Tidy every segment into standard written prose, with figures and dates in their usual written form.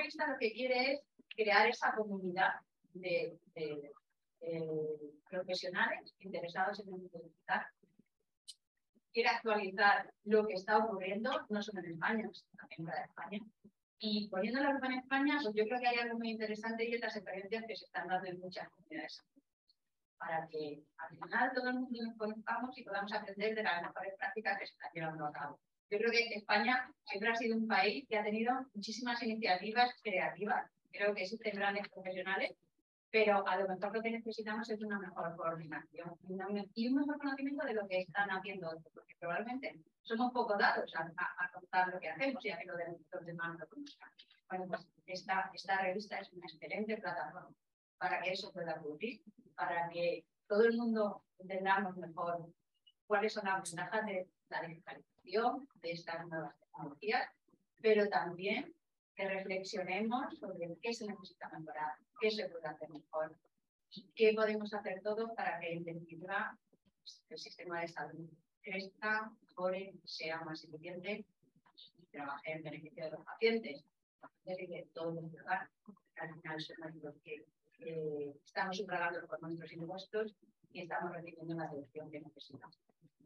revista lo que quiere es crear esa comunidad de profesionales interesados en el mundo digital. Quiere actualizar lo que está ocurriendo, no solo en España, sino también fuera de España. Y poniendo la lupa en España, pues yo creo que hay algo muy interesante y otras experiencias que se están dando en muchas comunidades. Para que al final todo el mundo nos conozcamos y podamos aprender de las mejores prácticas que se están llevando a cabo. Yo creo que España siempre ha sido un país que ha tenido muchísimas iniciativas creativas. Creo que existen grandes profesionales, pero a lo mejor lo que necesitamos es una mejor coordinación y un mejor conocimiento de lo que están haciendo otros, porque probablemente somos poco dados a contar lo que hacemos y a que los demás lo conozcan. Bueno, pues esta revista es una excelente plataforma para que eso pueda ocurrir, para que todo el mundo entendamos mejor cuáles son las ventajas de la digitalización, de estas nuevas tecnologías, pero también que reflexionemos sobre qué se necesita mejorar, qué se puede hacer mejor y qué podemos hacer todos para que en definitiva el sistema de salud crezca, mejore, sea más eficiente y trabaje en beneficio de los pacientes y de todos los ciudadanos. Al final somos los que estamos sufragando por nuestros impuestos y estamos recibiendo la atención que necesitamos.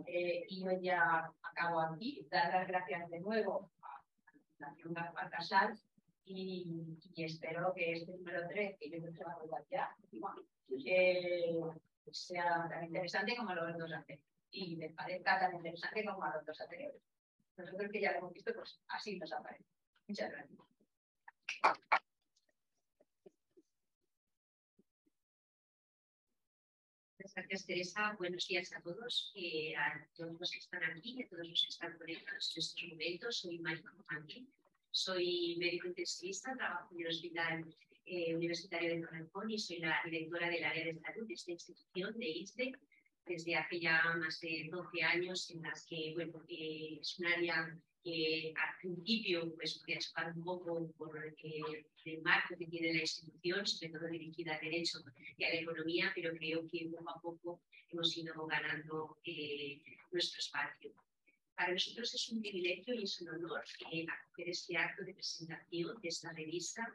Y yo ya acabo aquí, dar las gracias de nuevo a la Fundación Gaspar Casal y espero que este número 3, que yo creo que se va a volver ya, sea tan interesante como los dos anteriores y les parezca tan interesante como a los dos anteriores. Nosotros que ya lo hemos visto, pues así nos aparece. Muchas gracias. Gracias, Teresa. Buenos días a todos los que están aquí y a todos los que están conectados en estos momentos. Soy Marika Mohanty, soy médico intensivista, trabajo en el Hospital Universitario de Torrejón y soy la directora del área de salud de esta institución de ISDE desde hace ya más de 12 años, en las que, bueno, es un área que al principio pues podía chocar un poco por el marco que tiene la institución, sobre todo dirigida al derecho y a la economía, pero creo que poco a poco hemos ido ganando nuestro espacio. Para nosotros es un privilegio y es un honor acoger este acto de presentación de esta revista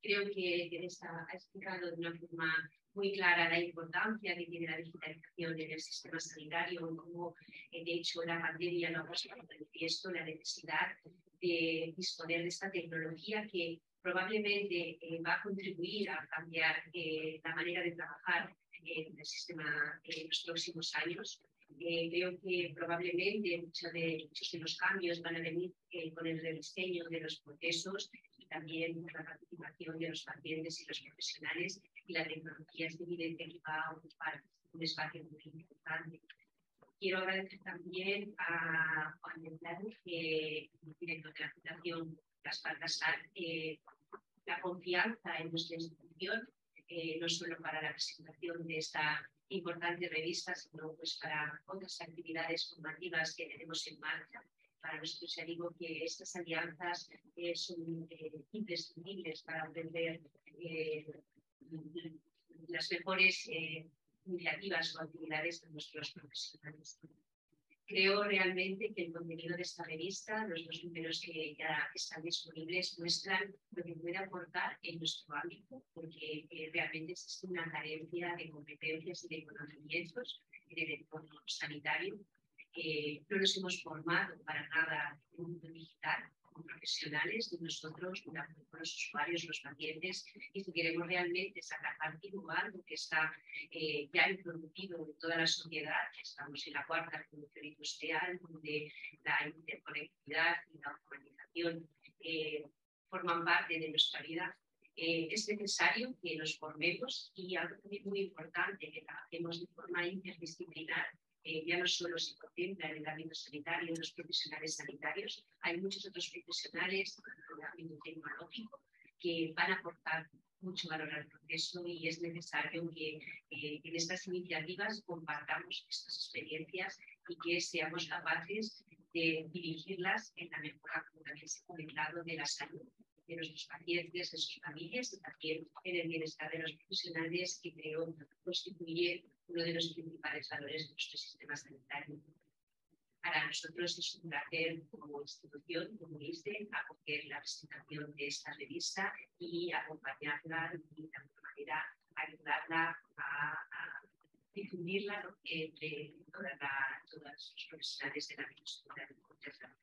creo que Teresa ha explicado de una forma muy clara la importancia que tiene la digitalización en el sistema sanitario, como de hecho la pandemia lo ha puesto de manifiesto, la necesidad de disponer de esta tecnología que probablemente va a contribuir a cambiar la manera de trabajar en el sistema en los próximos años. Creo que probablemente muchos de los cambios van a venir con el rediseño de los procesos y también con la participación de los pacientes y los profesionales, y la tecnología es evidente que va a ocupar un espacio muy importante. Quiero agradecer también a Juan de Plano, el director de la Fundación Gaspar Casal, la confianza en nuestra institución, no solo para la presentación de esta importante revista, sino pues para otras actividades formativas que tenemos en marcha. Para nosotros ya digo que estas alianzas son imprescindibles para aprender las mejores iniciativas o actividades de nuestros profesionales. Creo realmente que el contenido de esta revista, los dos números que ya están disponibles, muestran lo que puede aportar en nuestro ámbito, porque realmente existe una carencia de competencias y de conocimientos en el entorno sanitario. No nos hemos formado para nada en un mundo digital como profesionales, ni nosotros, ni tampoco los usuarios, los pacientes, y si queremos realmente sacar partido a algo que está ya introducido en toda la sociedad, estamos en la cuarta revolución industrial, donde la interconectividad y la automatización forman parte de nuestra vida. Es necesario que nos formemos y algo también muy importante, que trabajemos de forma interdisciplinar. Ya no solo se contempla en el ámbito sanitario, los profesionales sanitarios, hay muchos otros profesionales en el ámbito tecnológico que van a aportar mucho valor al proceso, y es necesario que en estas iniciativas compartamos estas experiencias y que seamos capaces de dirigirlas en la mejora, como también se ha comentado, de la salud de nuestros pacientes, de sus familias y también en el bienestar de los profesionales, que creo constituye uno de los principales valores de nuestro sistema sanitario. Para nosotros es un placer como institución, como ISDE, acoger la presentación de esta revista y acompañarla y de alguna manera ayudarla a difundirla, ¿no?, entre todos los profesionales de la agricultura. Muchas gracias.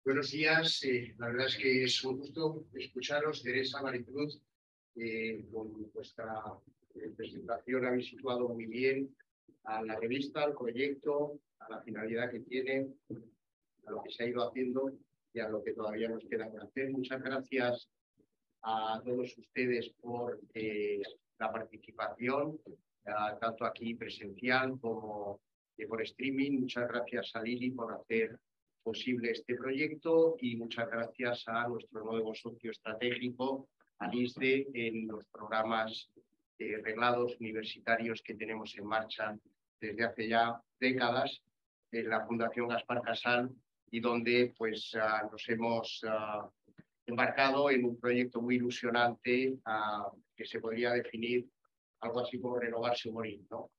Buenos días, la verdad es que es un gusto escucharos, Teresa, Maricruz, con vuestra presentación habéis situado muy bien a la revista, al proyecto, a la finalidad que tiene, a lo que se ha ido haciendo y a lo que todavía nos queda por hacer. Muchas gracias a todos ustedes por la participación, tanto aquí presencial como por streaming. Muchas gracias a Lili por hacer posible este proyecto y muchas gracias a nuestro nuevo socio estratégico, al ISDE, en los programas reglados universitarios que tenemos en marcha desde hace ya décadas en la Fundación Gaspar Casal y donde pues nos hemos embarcado en un proyecto muy ilusionante que se podría definir algo así como renovarse o morir, ¿no?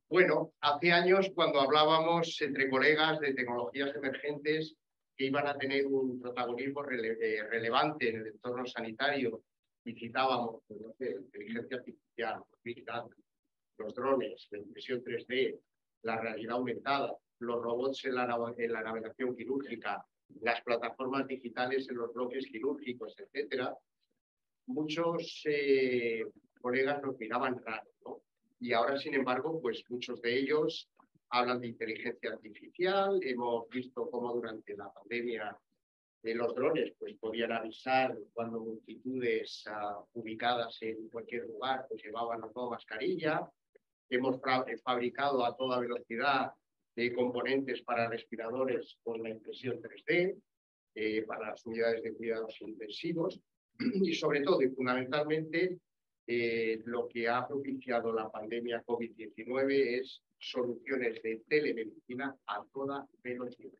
Bueno, hace años cuando hablábamos entre colegas de tecnologías emergentes que iban a tener un protagonismo relevante en el entorno sanitario y citábamos, pues, no sé, inteligencia artificial, Big Data, los drones, la impresión 3D, la realidad aumentada, los robots en la navegación quirúrgica, las plataformas digitales en los bloques quirúrgicos, etcétera, muchos colegas nos miraban raro, ¿no? Y ahora, sin embargo, pues muchos de ellos hablan de inteligencia artificial. Hemos visto cómo durante la pandemia los drones pues, podían avisar cuando multitudes ubicadas en cualquier lugar pues, llevaban o no mascarilla. Hemos fabricado a toda velocidad componentes para respiradores con la impresión 3D, para las unidades de cuidados intensivos y sobre todo y fundamentalmente lo que ha propiciado la pandemia COVID-19 es soluciones de telemedicina a toda velocidad.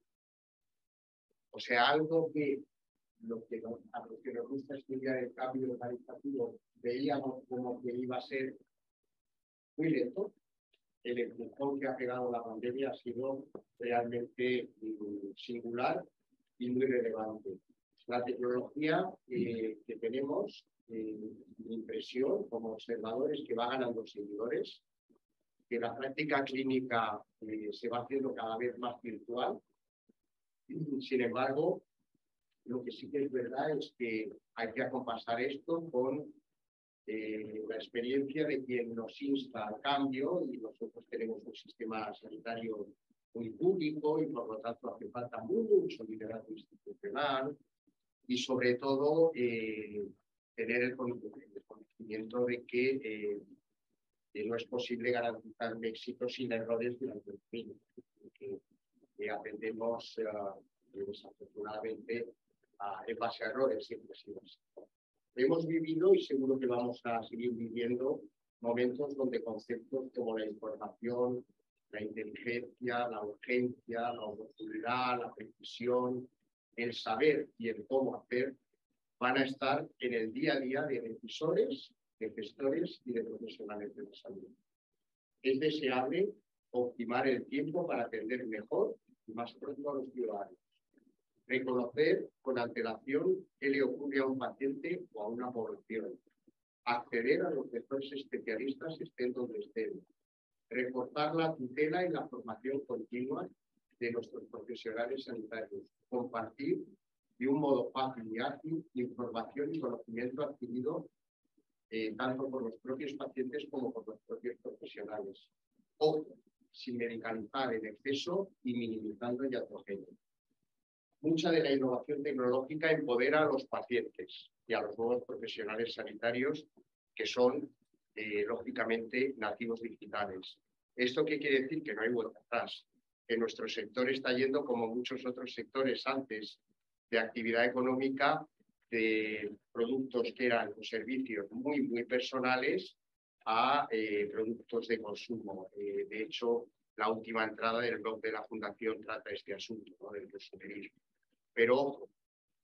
O sea, algo que a los que nos gusta estudiar el cambio organizativo veíamos como que iba a ser muy lento. El empujón que ha pegado la pandemia ha sido realmente singular y muy relevante. La tecnología que tenemos, mi impresión como observadores, que va ganando seguidores, que la práctica clínica se va haciendo cada vez más virtual. Sin embargo, lo que sí que es verdad es que hay que acompasar esto con la experiencia de quien nos insta al cambio, y nosotros tenemos un sistema sanitario muy público y por lo tanto hace falta mucho liderazgo institucional y sobre todo tener el conocimiento de que no es posible garantizar un éxito sin errores durante el camino, que aprendemos desafortunadamente en base a errores, siempre ha sido así. Hemos vivido y seguro que vamos a seguir viviendo momentos donde conceptos como la información, la inteligencia, la urgencia, la oportunidad, la precisión, el saber y el cómo hacer van a estar en el día a día de decisores, de gestores y de profesionales de la salud. Es deseable optimar el tiempo para atender mejor y más pronto a los ciudadanos. Reconocer con antelación qué le ocurre a un paciente o a una población. Acceder a los mejores especialistas estén donde estén. Reforzar la tutela y la formación continua de nuestros profesionales sanitarios. Compartir de un modo fácil y ágil información y conocimiento adquirido tanto por los propios pacientes como por los propios profesionales. Ojo, sin medicalizar en exceso y minimizando el iatrogénio. Mucha de la innovación tecnológica empodera a los pacientes y a los nuevos profesionales sanitarios que son, lógicamente, nativos digitales. ¿Esto qué quiere decir? Que no hay vuelta atrás, que nuestro sector está yendo, como muchos otros sectores antes, de actividad económica, de productos que eran servicios muy, muy personales a productos de consumo. De hecho, la última entrada del blog de la Fundación trata este asunto, ¿no?, del consumerismo. Pero ojo,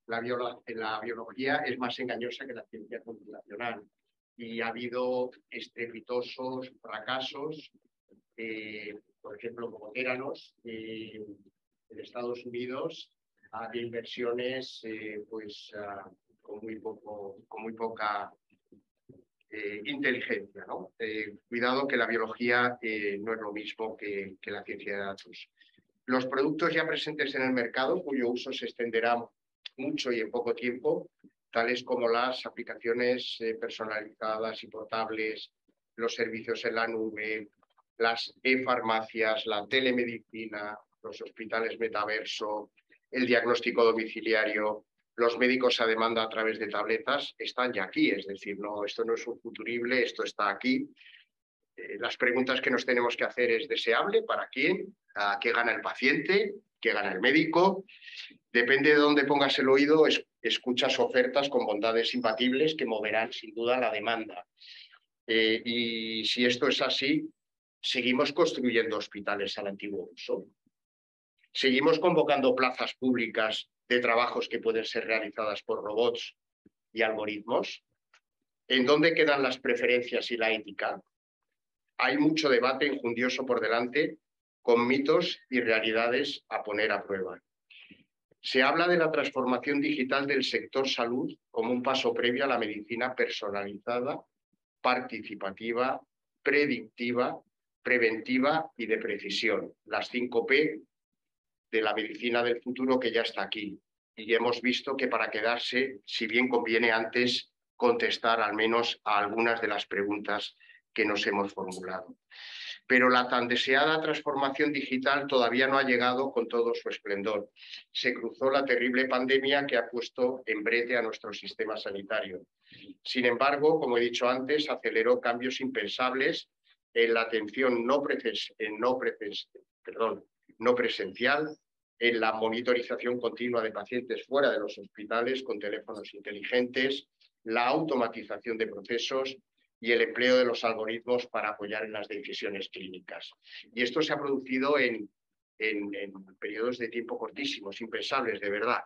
la biología es más engañosa que la ciencia computacional. y ha habido estrepitosos fracasos, por ejemplo, como Theranos, en Estados Unidos, de inversiones con muy poca inteligencia, ¿no? Cuidado que la biología no es lo mismo que la ciencia de datos. Los productos ya presentes en el mercado, cuyo uso se extenderá mucho y en poco tiempo, tales como las aplicaciones personalizadas y portables, los servicios en la nube, las e-farmacias, la telemedicina, los hospitales metaverso, el diagnóstico domiciliario, los médicos a demanda a través de tabletas, están ya aquí. Es decir, no, esto no es un futurible, esto está aquí. Las preguntas que nos tenemos que hacer es: ¿deseable? ¿Para quién? ¿Qué gana el paciente? ¿Qué gana el médico? Depende de dónde pongas el oído, escuchas ofertas con bondades imbatibles que moverán sin duda la demanda. Y si esto es así, seguimos construyendo hospitales al antiguo uso. Seguimos convocando plazas públicas de trabajos que pueden ser realizadas por robots y algoritmos. ¿En dónde quedan las preferencias y la ética? Hay mucho debate injundioso por delante, con mitos y realidades a poner a prueba. Se habla de la transformación digital del sector salud como un paso previo a la medicina personalizada, participativa, predictiva, preventiva y de precisión. Las 5P de la medicina del futuro que ya está aquí. Y hemos visto que para quedarse, si bien conviene antes contestar al menos a algunas de las preguntas que nos hemos formulado. Pero la tan deseada transformación digital todavía no ha llegado con todo su esplendor. Se cruzó la terrible pandemia que ha puesto en brete a nuestro sistema sanitario. Sin embargo, como he dicho antes, aceleró cambios impensables en la atención no presencial, en la monitorización continua de pacientes fuera de los hospitales con teléfonos inteligentes, la automatización de procesos y el empleo de los algoritmos para apoyar en las decisiones clínicas. Y esto se ha producido en periodos de tiempo cortísimos, impensables, de verdad,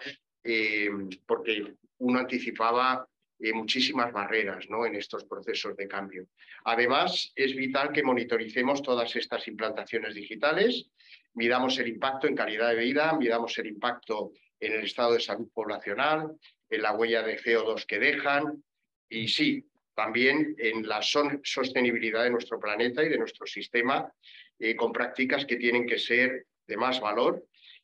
porque uno anticipaba muchísimas barreras, ¿no?, en estos procesos de cambio. Además, es vital que monitoricemos todas estas implantaciones digitales, midamos el impacto en calidad de vida, midamos el impacto en el estado de salud poblacional, en la huella de CO2 que dejan y sí, también en la sostenibilidad de nuestro planeta y de nuestro sistema, con prácticas que tienen que ser de más valor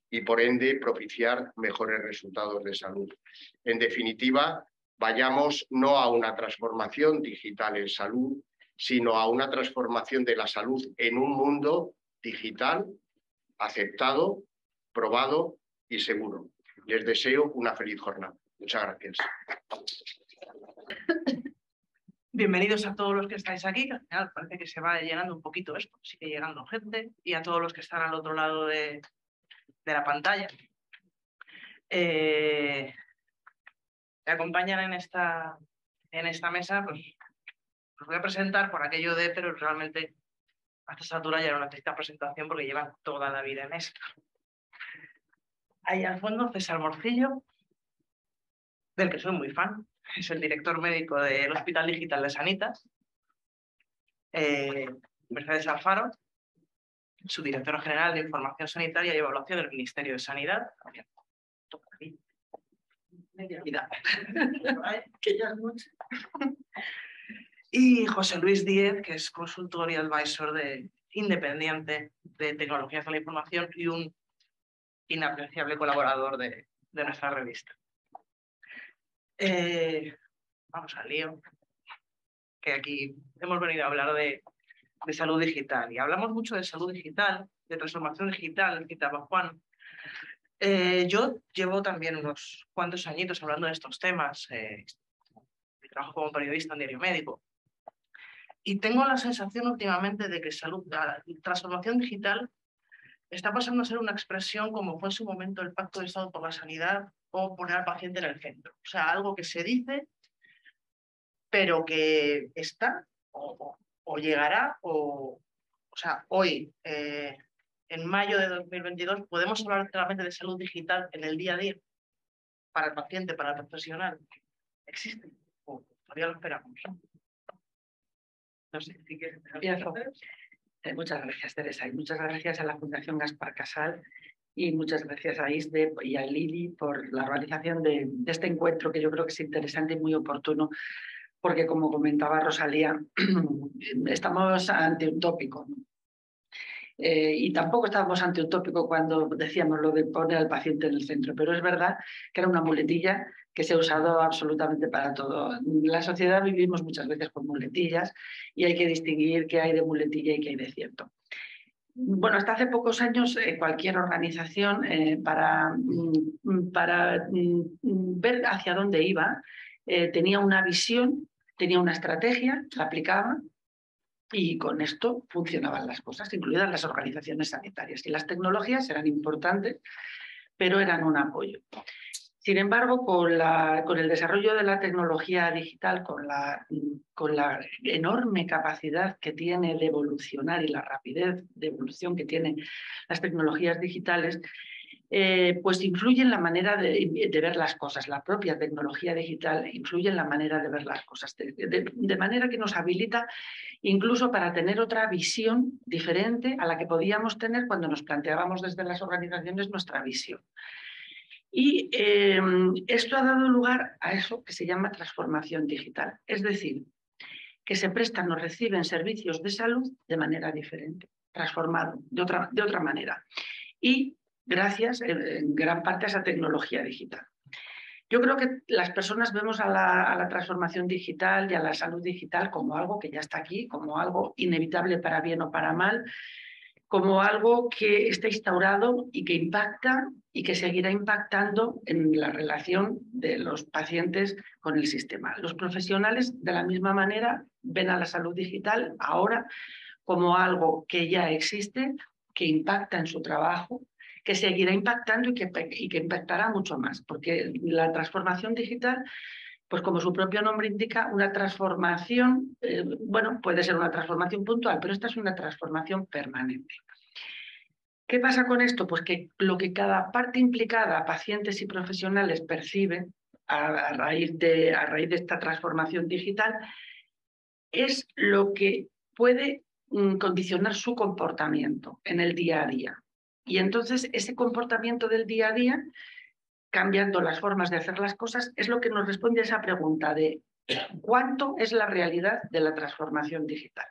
y, por ende, propiciar mejores resultados de salud. En definitiva, vayamos no a una transformación digital en salud, sino a una transformación de la salud en un mundo digital, aceptado, probado y seguro. Les deseo una feliz jornada. Muchas gracias. Bienvenidos a todos los que estáis aquí, que al final parece que se va llenando un poquito esto, sigue llegando gente, y a todos los que están al otro lado de la pantalla. Me acompañan en esta mesa, pues os voy a presentar por aquello de, pero realmente a esta altura ya no necesita presentación porque llevan toda la vida en esto. Ahí al fondo César Morcillo, del que soy muy fan. Es el director médico del Hospital Digital de Sanitas. Mercedes Alfaro, su directora general de Información Sanitaria y Evaluación del Ministerio de Sanidad. Que ya es mucho. Y José Luis Díez, que es consultor y advisor independiente de tecnologías de la información y un inapreciable colaborador de nuestra revista. Vamos al lío, que aquí hemos venido a hablar de salud digital, y hablamos mucho de salud digital, de transformación digital, citaba Juan. Yo llevo también unos cuantos añitos hablando de estos temas, trabajo como periodista en Diario Médico, y tengo la sensación últimamente de que la transformación digital está pasando a ser una expresión como fue en su momento el Pacto de Estado por la Sanidad o poner al paciente en el centro. O sea, algo que se dice, pero que está o llegará, o sea, hoy, en mayo de 2022, podemos hablar claramente de salud digital en el día a día para el paciente, para el profesional. ¿Existe? ¿O todavía lo esperamos? No sé si quieres. Muchas gracias, Teresa, y muchas gracias a la Fundación Gaspar Casal y muchas gracias a ISDE y a Lili por la organización de este encuentro, que yo creo que es interesante y muy oportuno, porque como comentaba Rosalía, estamos ante un tópico, ¿no? Y tampoco estábamos ante un tópico cuando decíamos lo de poner al paciente en el centro, pero es verdad que era una muletilla que se ha usado absolutamente para todo. En la sociedad vivimos muchas veces con muletillas y hay que distinguir qué hay de muletilla y qué hay de cierto. Bueno, hasta hace pocos años cualquier organización para ver hacia dónde iba tenía una visión, tenía una estrategia, la aplicaba y con esto funcionaban las cosas, incluidas las organizaciones sanitarias. Y las tecnologías eran importantes, pero eran un apoyo. Sin embargo, con el desarrollo de la tecnología digital, con la enorme capacidad que tiene de evolucionar y la rapidez de evolución que tienen las tecnologías digitales, pues influye en la manera de ver las cosas. La propia tecnología digital influye en la manera de ver las cosas, de manera que nos habilita incluso para tener otra visión diferente a la que podíamos tener cuando nos planteábamos desde las organizaciones nuestra visión. Y esto ha dado lugar a eso que se llama transformación digital, es decir, que se prestan o reciben servicios de salud de manera diferente, transformado de otra manera. Y gracias en gran parte a esa tecnología digital. Yo creo que las personas vemos a la transformación digital y a la salud digital como algo que ya está aquí, como algo inevitable para bien o para mal, como algo que está instaurado y que impacta y que seguirá impactando en la relación de los pacientes con el sistema. Los profesionales, de la misma manera, ven a la salud digital ahora como algo que ya existe, que impacta en su trabajo, que seguirá impactando y que impactará mucho más, porque la transformación digital, pues como su propio nombre indica, una transformación, bueno, puede ser una transformación puntual, pero esta es una transformación permanente. ¿Qué pasa con esto? Pues que lo que cada parte implicada, pacientes y profesionales, perciben a raíz de esta transformación digital, es lo que puede condicionar su comportamiento en el día a día. Y entonces ese comportamiento del día a día, cambiando las formas de hacer las cosas, es lo que nos responde a esa pregunta de ¿cuánto es la realidad de la transformación digital?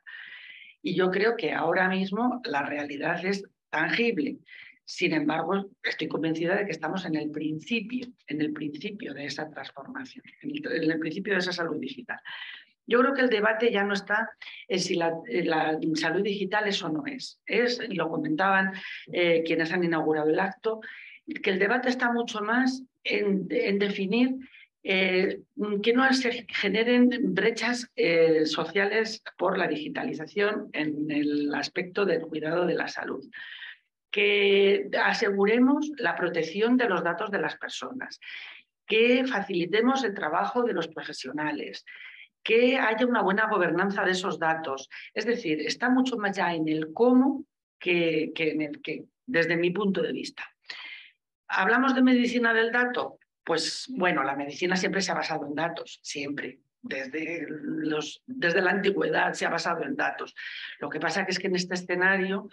Y yo creo que ahora mismo la realidad es tangible. Sin embargo, estoy convencida de que estamos en el principio de esa transformación, en el principio de esa salud digital. Yo creo que el debate ya no está en si la salud digital es o no es. Y lo comentaban quienes han inaugurado el acto, que el debate está mucho más en definir que no se generen brechas sociales por la digitalización en el aspecto del cuidado de la salud. Que aseguremos la protección de los datos de las personas, que facilitemos el trabajo de los profesionales, que haya una buena gobernanza de esos datos. Es decir, está mucho más ya en el cómo que en el qué, desde mi punto de vista. ¿Hablamos de medicina del dato? Pues bueno, la medicina siempre se ha basado en datos, siempre. Desde la antigüedad se ha basado en datos. Lo que pasa es que en este escenario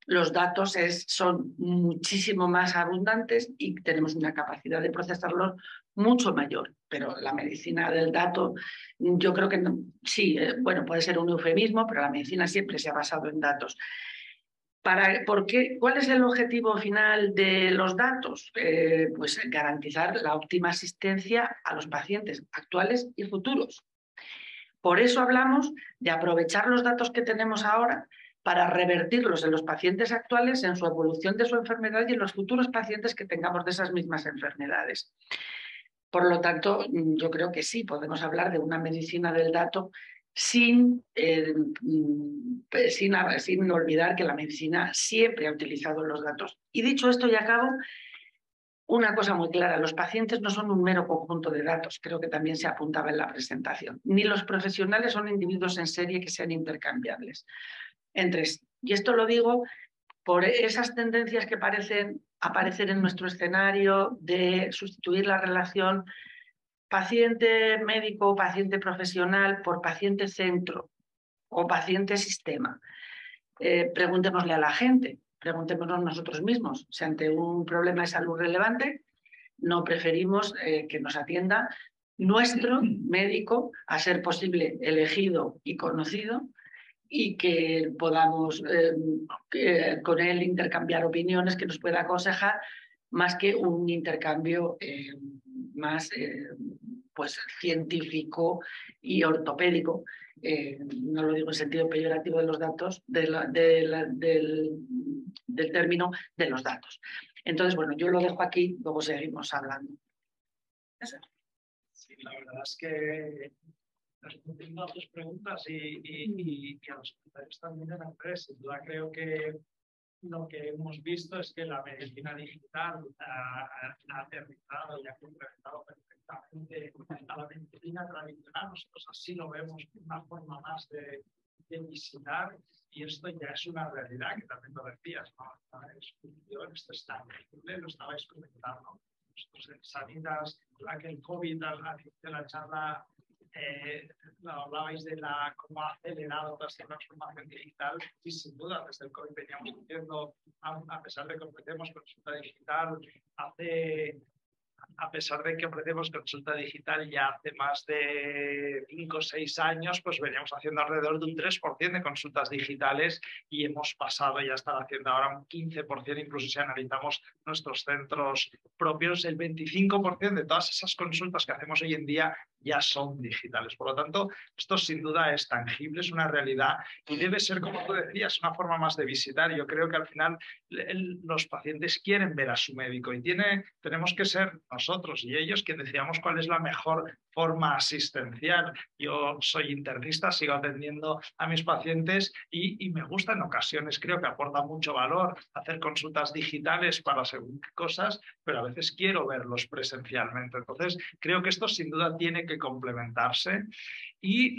los datos son muchísimo más abundantes y tenemos una capacidad de procesarlos mucho mayor. Pero la medicina del dato, yo creo que no, sí, bueno, puede ser un eufemismo, pero la medicina siempre se ha basado en datos. ¿Cuál es el objetivo final de los datos? Pues garantizar la óptima asistencia a los pacientes actuales y futuros. Por eso hablamos de aprovechar los datos que tenemos ahora para revertirlos en los pacientes actuales, en su evolución de su enfermedad y en los futuros pacientes que tengamos de esas mismas enfermedades. Por lo tanto, yo creo que sí, podemos hablar de una medicina del dato sin olvidar que la medicina siempre ha utilizado los datos. Y dicho esto, y acabo, una cosa muy clara, los pacientes no son un mero conjunto de datos, creo que también se apuntaba en la presentación, ni los profesionales son individuos en serie que sean intercambiables entre sí. Y esto lo digo por esas tendencias que parecen aparecer en nuestro escenario de sustituir la relación paciente médico, paciente profesional por paciente centro o paciente-sistema. Preguntémosle a la gente, preguntémonos nosotros mismos si ante un problema de salud relevante no preferimos que nos atienda nuestro médico, a ser posible elegido y conocido, y que podamos con él intercambiar opiniones, que nos pueda aconsejar, más que un intercambio más pues, científico y ortopédico. No lo digo en sentido peyorativo de los datos, del término de los datos. Entonces, bueno, yo lo dejo aquí, luego seguimos hablando. Eso. Sí, la verdad es que respondiendo a tus preguntas y a los comentarios también de la empresa, sin duda creo que lo que hemos visto es que la medicina digital ha aterrizado y ha complementado perfectamente a la medicina tradicional. Nosotros así lo vemos, una forma más de visitar, y esto ya es una realidad, que también lo decías, ¿no? Esto está tangible, lo estabais comentando. Nosotros en Sanitas, la que el COVID al inicio de la charla hablabais de cómo ha acelerado toda esta transformación digital, y sin duda desde el COVID veníamos haciendo, a pesar de que ofrecemos consulta digital, a pesar de que ofrecemos consulta digital ya hace más de 5 o 6 años, pues veníamos haciendo alrededor de un 3% de consultas digitales, y hemos pasado ya a estar haciendo ahora un 15%, incluso si analizamos nuestros centros propios, el 25% de todas esas consultas que hacemos hoy en día ya son digitales. Por lo tanto, esto sin duda es tangible, es una realidad, y debe ser, como tú decías, una forma más de visitar. Yo creo que al final los pacientes quieren ver a su médico, y tenemos que ser nosotros y ellos quien decíamos cuál es la mejor forma asistencial. Yo soy internista, sigo atendiendo a mis pacientes y me gusta en ocasiones, creo que aporta mucho valor hacer consultas digitales para según qué cosas, pero a veces quiero verlos presencialmente. Entonces, creo que esto sin duda tiene que complementarse, y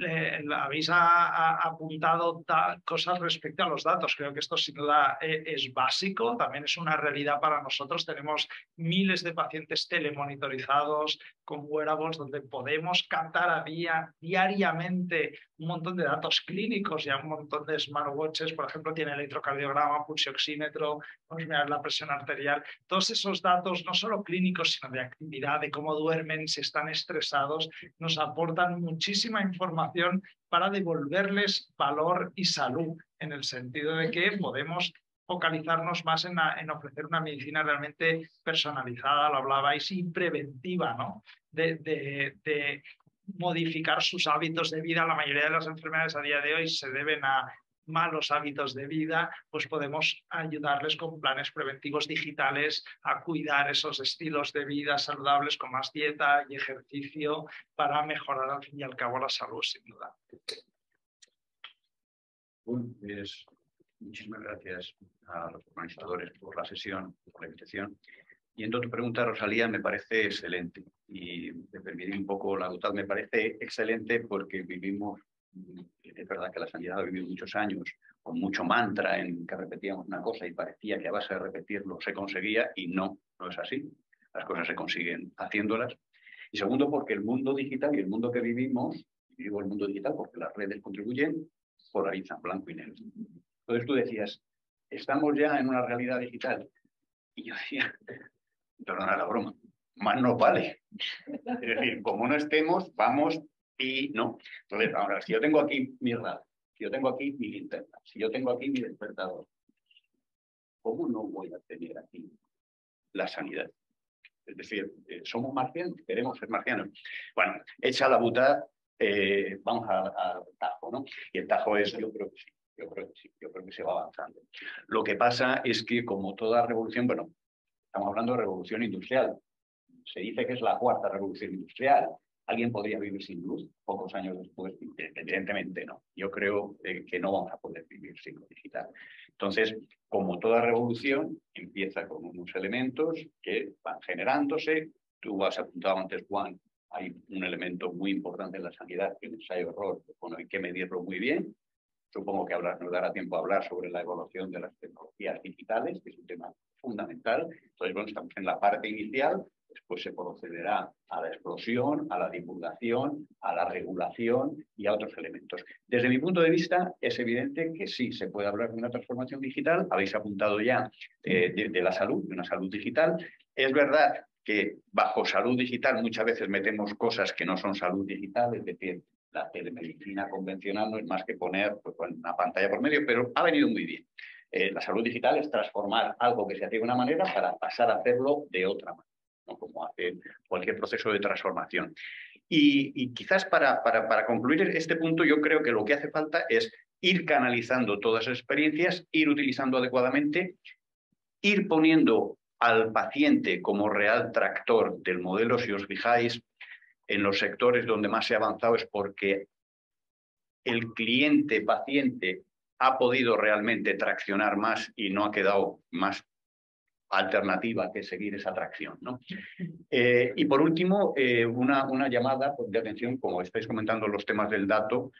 habéis apuntado cosas respecto a los datos. Creo que esto sin duda es básico, también es una realidad para nosotros. Tenemos miles de pacientes telemonitorizados con wearables donde podemos captar diariamente un montón de datos clínicos, ya un montón de smartwatches, por ejemplo, tiene electrocardiograma, pulsioxímetro, podemos mirar la presión arterial. Todos esos datos, no solo clínicos, sino de actividad, de cómo duermen, si están estresados, nos aportan muchísima información para devolverles valor y salud, en el sentido de que podemos focalizarnos más en ofrecer una medicina realmente personalizada, lo hablabais, y preventiva, ¿no? De modificar sus hábitos de vida. La mayoría de las enfermedades a día de hoy se deben a malos hábitos de vida, pues podemos ayudarles con planes preventivos digitales a cuidar esos estilos de vida saludables con más dieta y ejercicio para mejorar al fin y al cabo la salud, sin duda. Pues, muchísimas gracias a los organizadores por la sesión, por la invitación. Y en tu pregunta, Rosalía, me parece excelente. Y te permití un poco la duda, me parece excelente porque vivimos, es verdad que la sanidad ha vivido muchos años con mucho mantra en que repetíamos una cosa y parecía que a base de repetirlo se conseguía, y no es así. Las cosas se consiguen haciéndolas. Y segundo, porque el mundo digital y el mundo que vivimos, y digo el mundo digital porque las redes contribuyen, polarizan blanco y negro. Entonces tú decías, estamos ya en una realidad digital. Y yo decía, perdona la broma, más no vale. Es decir, como no estemos, vamos y no. Entonces, ahora, si yo tengo aquí mi radio, si yo tengo aquí mi linterna, si yo tengo aquí mi despertador, ¿cómo no voy a tener aquí la sanidad? Es decir, somos marcianos, queremos ser marcianos. Bueno, hecha la buta, vamos al Tajo, ¿no? Y el Tajo es, yo creo que sí. Yo creo que se va avanzando. Lo que pasa es que, como toda revolución, bueno, estamos hablando de revolución industrial. Se dice que es la cuarta revolución industrial. ¿Alguien podría vivir sin luz pocos años después? Evidentemente no. Yo creo que no vamos a poder vivir sin lo digital. Entonces, como toda revolución, empieza con unos elementos que van generándose. Tú has apuntado antes, Juan, hay un elemento muy importante en la sanidad, que es el ensayo-error. Bueno, hay que medirlo muy bien. Supongo que nos dará tiempo a hablar sobre la evolución de las tecnologías digitales, que es un tema fundamental. Entonces, bueno, estamos en la parte inicial, Después se procederá a la explosión, a la divulgación, a la regulación y a otros elementos. Desde mi punto de vista, es evidente que sí, se puede hablar de una transformación digital. Habéis apuntado ya de la salud, de una salud digital. Es verdad que bajo salud digital muchas veces metemos cosas que no son salud digital, es decir, la telemedicina convencional no es más que poner pues, una pantalla por medio, pero ha venido muy bien. La salud digital es transformar algo que se hace de una manera para pasar a hacerlo de otra manera, ¿no? Como hace cualquier proceso de transformación. Y quizás para concluir este punto, yo creo que lo que hace falta es ir canalizando todas esas experiencias, ir utilizando adecuadamente, ir poniendo al paciente como real tractor del modelo. Si os fijáis, en los sectores donde más se ha avanzado es porque el cliente paciente ha podido realmente traccionar más y no ha quedado más alternativa que seguir esa tracción, ¿no? Y por último, una llamada de atención, como estáis comentando los temas del dato,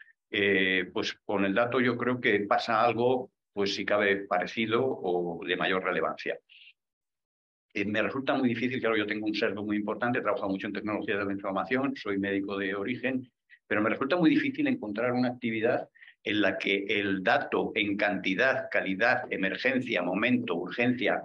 pues con el dato yo creo que pasa algo, pues si cabe parecido o de mayor relevancia. Me resulta muy difícil, claro, yo tengo un sesgo muy importante, he trabajado mucho en tecnologías de la información, soy médico de origen, pero me resulta muy difícil encontrar una actividad en la que el dato en cantidad, calidad, emergencia, momento, urgencia,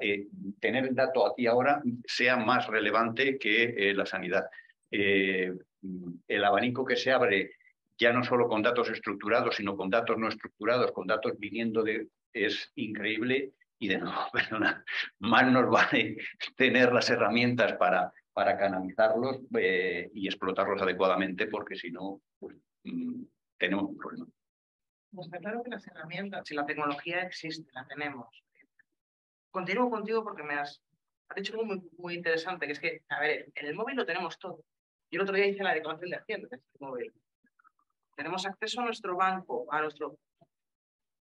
tener el dato aquí ahora sea más relevante que la sanidad. El abanico que se abre ya no solo con datos estructurados, sino con datos no estructurados, con datos viniendo es increíble. Y de nuevo, perdona, más nos vale tener las herramientas para canalizarlos y explotarlos adecuadamente, porque si no, pues, tenemos un problema. Está claro que las herramientas y la tecnología existe, la tenemos. Continúo contigo porque me has dicho algo muy interesante, que es que, a ver, en el móvil lo tenemos todo. Yo el otro día hice la declaración de Hacienda en el móvil. Tenemos acceso a nuestro banco, a nuestro...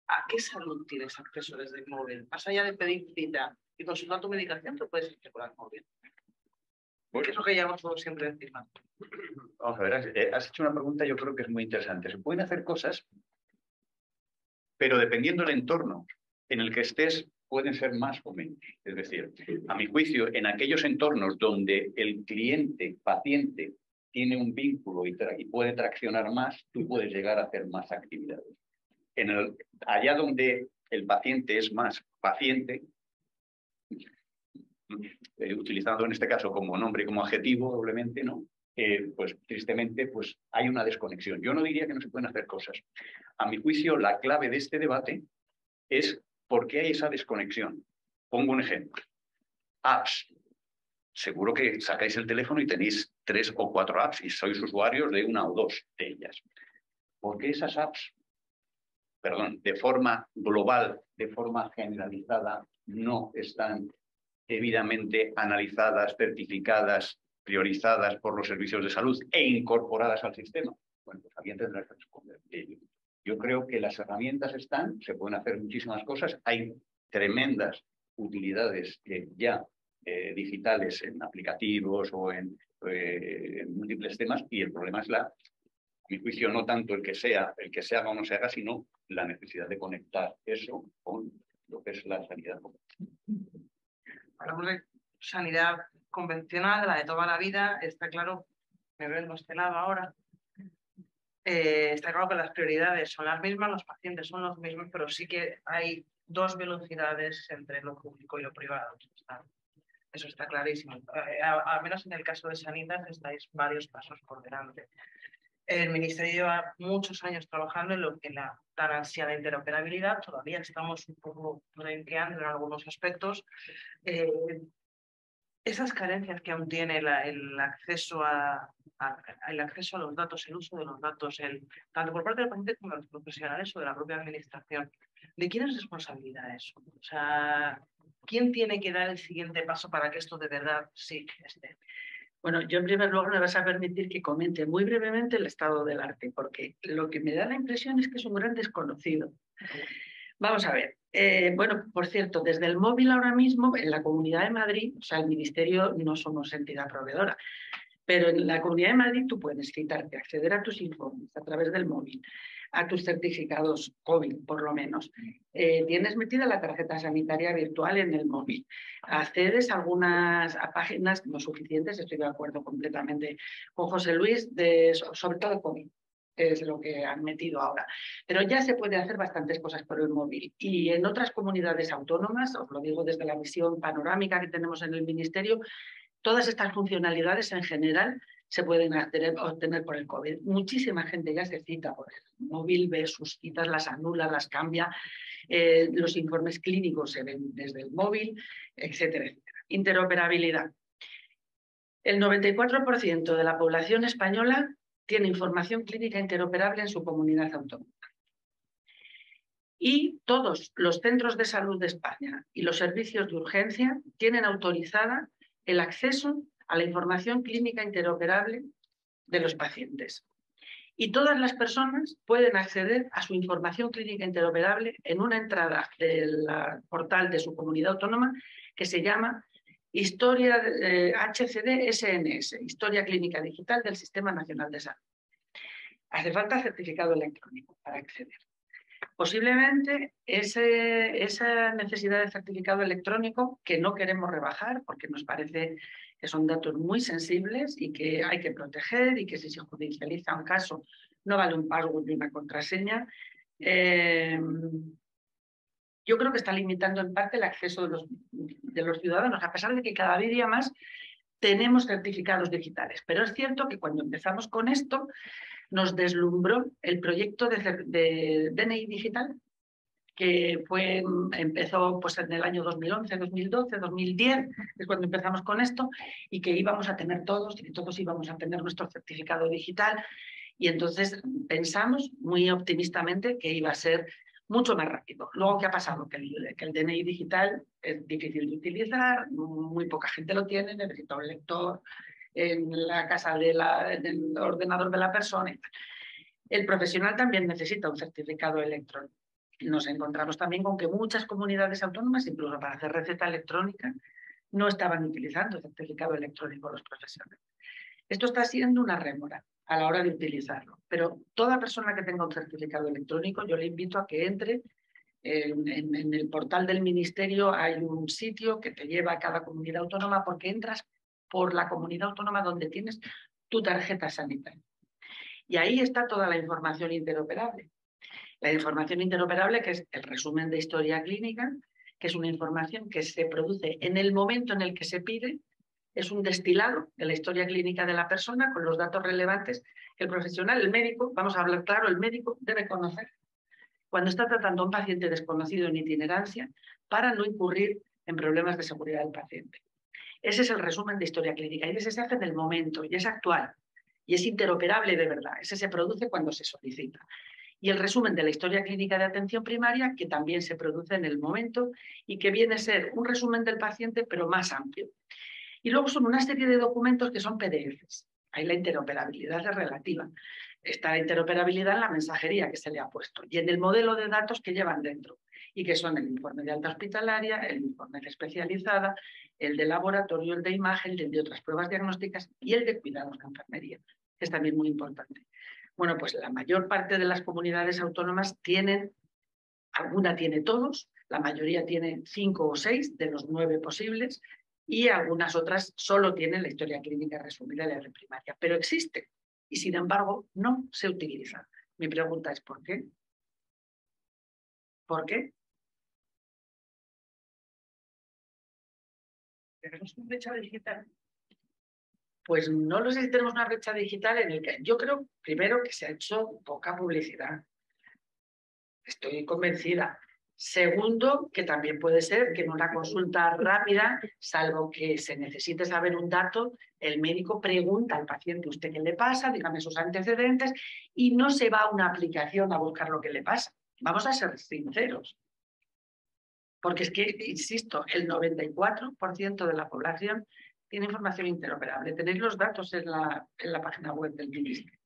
¿A qué salud tienes acceso desde el móvil? Más allá de pedir cita y consultar tu medicación, tú puedes hacer por el móvil. ¿Qué es lo que llevamos todos siempre encima? Vamos a ver, has hecho una pregunta yo creo que es muy interesante. Se pueden hacer cosas, pero dependiendo del entorno en el que estés, pueden ser más o menos. Es decir, a mi juicio, en aquellos entornos donde el cliente, paciente, tiene un vínculo y puede traccionar más, tú puedes llegar a hacer más actividades. Allá donde el paciente es más paciente, utilizando en este caso como nombre y como adjetivo doblemente, ¿no? Pues tristemente pues hay una desconexión. Yo no diría que no se pueden hacer cosas. A mi juicio, la clave de este debate es por qué hay esa desconexión. Pongo un ejemplo. Apps. Seguro que sacáis el teléfono y tenéis 3 o 4 apps y sois usuarios de 1 o 2 de ellas. ¿Por qué esas apps, de forma global, de forma generalizada, no están debidamente analizadas, certificadas, priorizadas por los servicios de salud e incorporadas al sistema? Bueno, pues alguien tendrá que responder de ello. Yo creo que las herramientas están, se pueden hacer muchísimas cosas, hay tremendas utilidades ya digitales en aplicativos o en múltiples temas, y el problema es a mi juicio, no tanto el que se haga o no se haga, sino la necesidad de conectar eso con lo que es la sanidad. Hablamos de sanidad convencional, la de toda la vida, está claro, me veo en este lado ahora, está claro que las prioridades son las mismas, los pacientes son los mismos, pero sí que hay 2 velocidades entre lo público y lo privado. Eso está clarísimo. Al menos en el caso de Sanitas estáis varios pasos por delante. El Ministerio lleva muchos años trabajando en la tan ansiada interoperabilidad. Todavía estamos un poco renqueando en algunos aspectos. Esas carencias que aún tiene el acceso a los datos, el uso de los datos, tanto por parte del paciente como de los profesionales o de la propia administración. ¿De quién es responsabilidad eso? O sea, ¿quién tiene que dar el siguiente paso para que esto de verdad sí esté? Bueno, yo en primer lugar me vas a permitir que comente muy brevemente el estado del arte, porque lo que me da la impresión es que es un gran desconocido. Vamos a ver. Bueno, por cierto, desde el móvil ahora mismo, en la Comunidad de Madrid, o sea, el Ministerio no somos entidad proveedora, pero en la Comunidad de Madrid tú puedes citarte, acceder a tus informes a través del móvil, a tus certificados COVID, por lo menos. Tienes metida la tarjeta sanitaria virtual en el móvil. Accedes a páginas no suficientes, estoy de acuerdo completamente con José Luis, sobre todo COVID. Es lo que han metido ahora. Pero ya se puede hacer bastantes cosas por el móvil. Y en otras comunidades autónomas, os lo digo desde la visión panorámica que tenemos en el Ministerio, todas estas funcionalidades en general se pueden obtener por el COVID. Muchísima gente ya se cita por el móvil, ve sus citas, las anula, las cambia, los informes clínicos se ven desde el móvil, etcétera, etcétera. Interoperabilidad. El 94% de la población española tiene información clínica interoperable en su comunidad autónoma. Y todos los centros de salud de España y los servicios de urgencia tienen autorizada el acceso a la información clínica interoperable de los pacientes. Y todas las personas pueden acceder a su información clínica interoperable en una entrada del portal de su comunidad autónoma que se llama Historia HCD SNS, Historia Clínica Digital del Sistema Nacional de Salud. Hace falta certificado electrónico para acceder. Posiblemente esa necesidad de certificado electrónico, que no queremos rebajar porque nos parece que son datos muy sensibles y que hay que proteger y que si se judicializa un caso no vale un password ni una contraseña, yo creo que está limitando en parte el acceso de los ciudadanos, a pesar de que cada día más tenemos certificados digitales. Pero es cierto que cuando empezamos con esto nos deslumbró el proyecto de DNI digital, que empezó pues, en el año 2011, 2012, 2010, es cuando empezamos con esto, y que íbamos a tener todos, y que todos íbamos a tener nuestro certificado digital. Y entonces pensamos muy optimistamente que iba a ser mucho más rápido. Luego, ¿qué ha pasado? Que el DNI digital es difícil de utilizar, muy poca gente lo tiene, necesita un lector en la casa del ordenador de la persona. El profesional también necesita un certificado electrónico. Nos encontramos también con que muchas comunidades autónomas, incluso para hacer receta electrónica, no estaban utilizando certificado electrónico los profesionales. Esto está siendo una rémora a la hora de utilizarlo, pero toda persona que tenga un certificado electrónico, yo le invito a que entre en el portal del Ministerio. Hay un sitio que te lleva a cada comunidad autónoma porque entras por la comunidad autónoma donde tienes tu tarjeta sanitaria. Y ahí está toda la información interoperable. La información interoperable, que es el resumen de historia clínica, que es una información que se produce en el momento en el que se pide, es un destilado de la historia clínica de la persona con los datos relevantes que el profesional, el médico, vamos a hablar claro, el médico debe conocer cuando está tratando a un paciente desconocido en itinerancia para no incurrir en problemas de seguridad del paciente. Ese es el resumen de historia clínica y ese se hace en el momento y es actual y es interoperable de verdad. Ese se produce cuando se solicita. Y el resumen de la historia clínica de atención primaria, que también se produce en el momento y que viene a ser un resumen del paciente, pero más amplio. Y luego son una serie de documentos que son PDFs. Ahí la interoperabilidad es relativa. Está la interoperabilidad en la mensajería que se le ha puesto y en el modelo de datos que llevan dentro y que son el informe de alta hospitalaria, el informe de especializada, el de laboratorio, el de imagen, el de otras pruebas diagnósticas y el de cuidados de enfermería, que es también muy importante. Bueno, pues la mayor parte de las comunidades autónomas tienen, alguna tiene todos, la mayoría tiene 5 o 6 de los 9 posibles y algunas otras solo tienen la historia clínica resumida de la primaria, pero existe y sin embargo no se utiliza. Mi pregunta es ¿por qué? ¿Por qué? ¿Tenemos una brecha digital? Pues no lo sé si tenemos una brecha digital en el que yo creo, primero, que se ha hecho poca publicidad. Estoy convencida. Segundo, que también puede ser que en una consulta rápida, salvo que se necesite saber un dato, el médico pregunta al paciente, ¿usted qué le pasa? Dígame sus antecedentes, y no se va a una aplicación a buscar lo que le pasa. Vamos a ser sinceros. Porque es que, insisto, el 94% de la población tiene información interoperable. Tenéis los datos en la página web del Ministerio.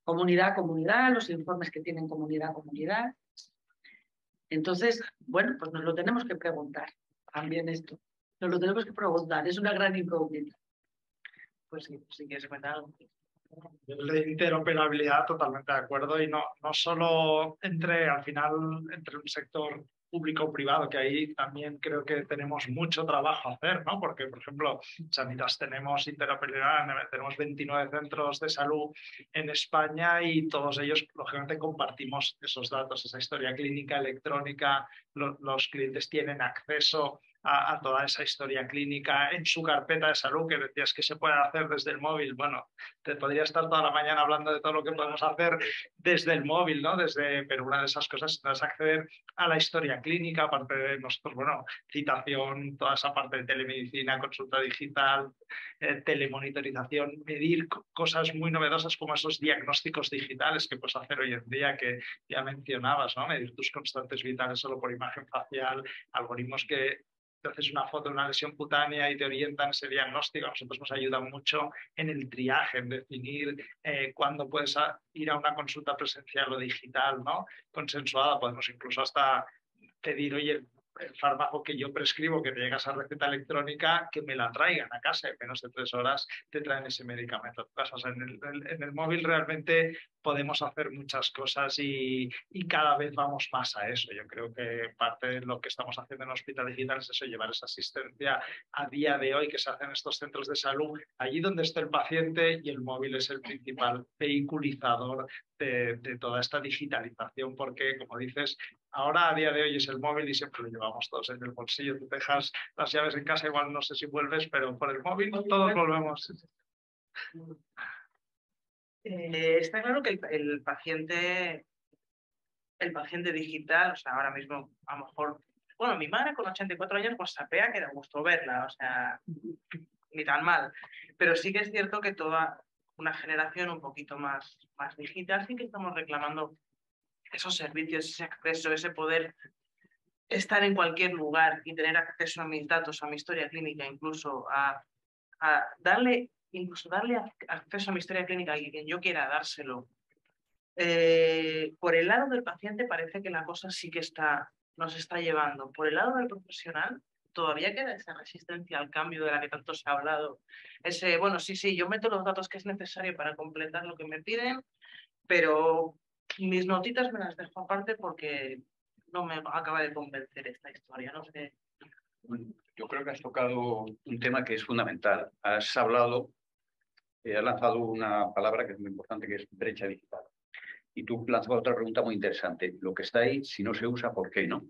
Comunidad a comunidad, los informes que tienen comunidad a comunidad. Entonces, bueno, pues nos lo tenemos que preguntar. También esto. Nos lo tenemos que preguntar. Es una gran incógnita. Pues sí, si quieres comentar algo. De interoperabilidad, totalmente de acuerdo, y no solo al final, entre un sector público o privado, que ahí también creo que tenemos mucho trabajo a hacer, ¿no? Porque, por ejemplo, Sanitas tenemos interoperabilidad, tenemos 29 centros de salud en España y todos ellos, lógicamente, compartimos esos datos, esa historia clínica electrónica, los clientes tienen acceso a toda esa historia clínica en su carpeta de salud, que decías que se puede hacer desde el móvil. Bueno, te podría estar toda la mañana hablando de todo lo que podemos hacer desde el móvil, ¿no? Pero una de esas cosas es acceder a la historia clínica, aparte de nosotros, bueno, citación, toda esa parte de telemedicina, consulta digital, telemonitorización, medir cosas muy novedosas como esos diagnósticos digitales que puedes hacer hoy en día, que ya mencionabas, ¿no? Medir tus constantes vitales solo por imagen facial, algoritmos que te haces una foto de una lesión cutánea y te orientan ese diagnóstico. A nosotros nos ayudan mucho en el triaje, en definir cuándo puedes ir a una consulta presencial o digital, ¿no? Consensuada. Podemos incluso hasta pedir, oye, el fármaco que yo prescribo, que te llega a esa receta electrónica, que me la traigan a casa. En menos de 3 horas te traen ese medicamento a tu casa. O sea, en el móvil realmente podemos hacer muchas cosas y cada vez vamos más a eso. Yo creo que parte de lo que estamos haciendo en Hospital Digital es eso, llevar esa asistencia a día de hoy que se hace en estos centros de salud, allí donde esté el paciente, y el móvil es el principal vehiculizador de toda esta digitalización, porque, como dices, ahora a día de hoy es el móvil y siempre lo llevamos todos en el bolsillo. Tú dejas las llaves en casa, igual no sé si vuelves, pero por el móvil todos volvemos. Está claro que el paciente digital, o sea, ahora mismo a lo mejor, bueno, mi madre con 84 años pues sapea que da gusto verla, o sea, ni tan mal, pero sí que es cierto que toda una generación un poquito más digital sí que estamos reclamando esos servicios, ese acceso, ese poder estar en cualquier lugar y tener acceso a mis datos, a mi historia clínica, incluso a darle acceso a mi historia clínica y quien yo quiera dárselo. Por el lado del paciente parece que la cosa sí que nos está llevando. Por el lado del profesional todavía queda esa resistencia al cambio de la que tanto se ha hablado. Bueno, sí, yo meto los datos que es necesario para completar lo que me piden, pero mis notitas me las dejo aparte porque no me acaba de convencer esta historia. No sé. Bueno, yo creo que has tocado un tema que es fundamental. Has lanzado una palabra que es muy importante, que es brecha digital. Y tú lanzas otra pregunta muy interesante. Lo que está ahí, si no se usa, ¿por qué no?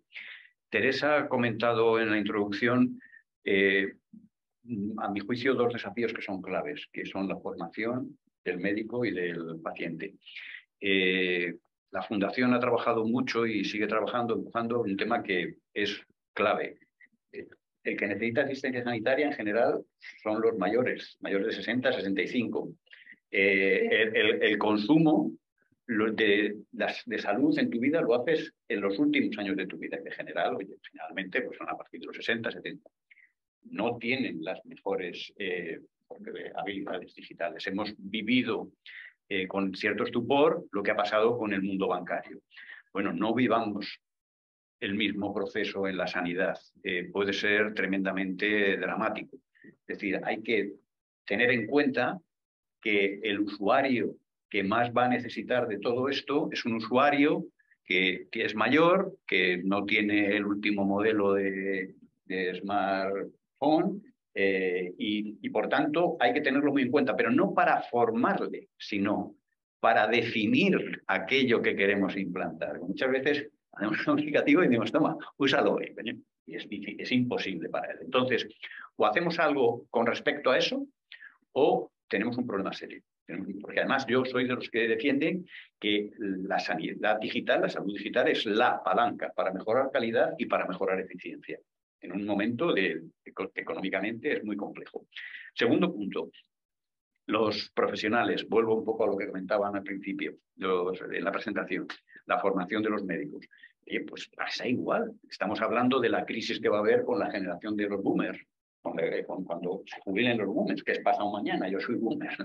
Teresa ha comentado en la introducción, a mi juicio, 2 desafíos que son claves, que son la formación del médico y del paciente. La Fundación ha trabajado mucho y sigue trabajando, empujando un tema que es clave. El que necesita asistencia sanitaria en general son los mayores de 60, 65. El consumo de salud en tu vida lo haces en los últimos años de tu vida, que generalmente pues son a partir de los 60, 70. No tienen las mejores habilidades digitales. Hemos vivido con cierto estupor lo que ha pasado con el mundo bancario. Bueno, no vivamos el mismo proceso en la sanidad. Puede ser tremendamente dramático. Es decir, hay que tener en cuenta que el usuario que más va a necesitar de todo esto es un usuario que es mayor, que no tiene el último modelo de smartphone y por tanto hay que tenerlo muy en cuenta, pero no para formarle, sino para definir aquello que queremos implantar. Muchas veces hacemos un aplicativo y decimos, toma, úsalo. Y es imposible para él. Entonces, o hacemos algo con respecto a eso o tenemos un problema serio. Porque además yo soy de los que defienden que la sanidad digital, la salud digital es la palanca para mejorar calidad y para mejorar eficiencia en un momento que económicamente es muy complejo. Segundo punto, los profesionales, vuelvo un poco a lo que comentaban al principio en la presentación, la formación de los médicos. Pues pasa igual, estamos hablando de la crisis que va a haber con la generación de los boomers. Cuando se jubilen los boomers, que es pasado mañana, yo soy boomer.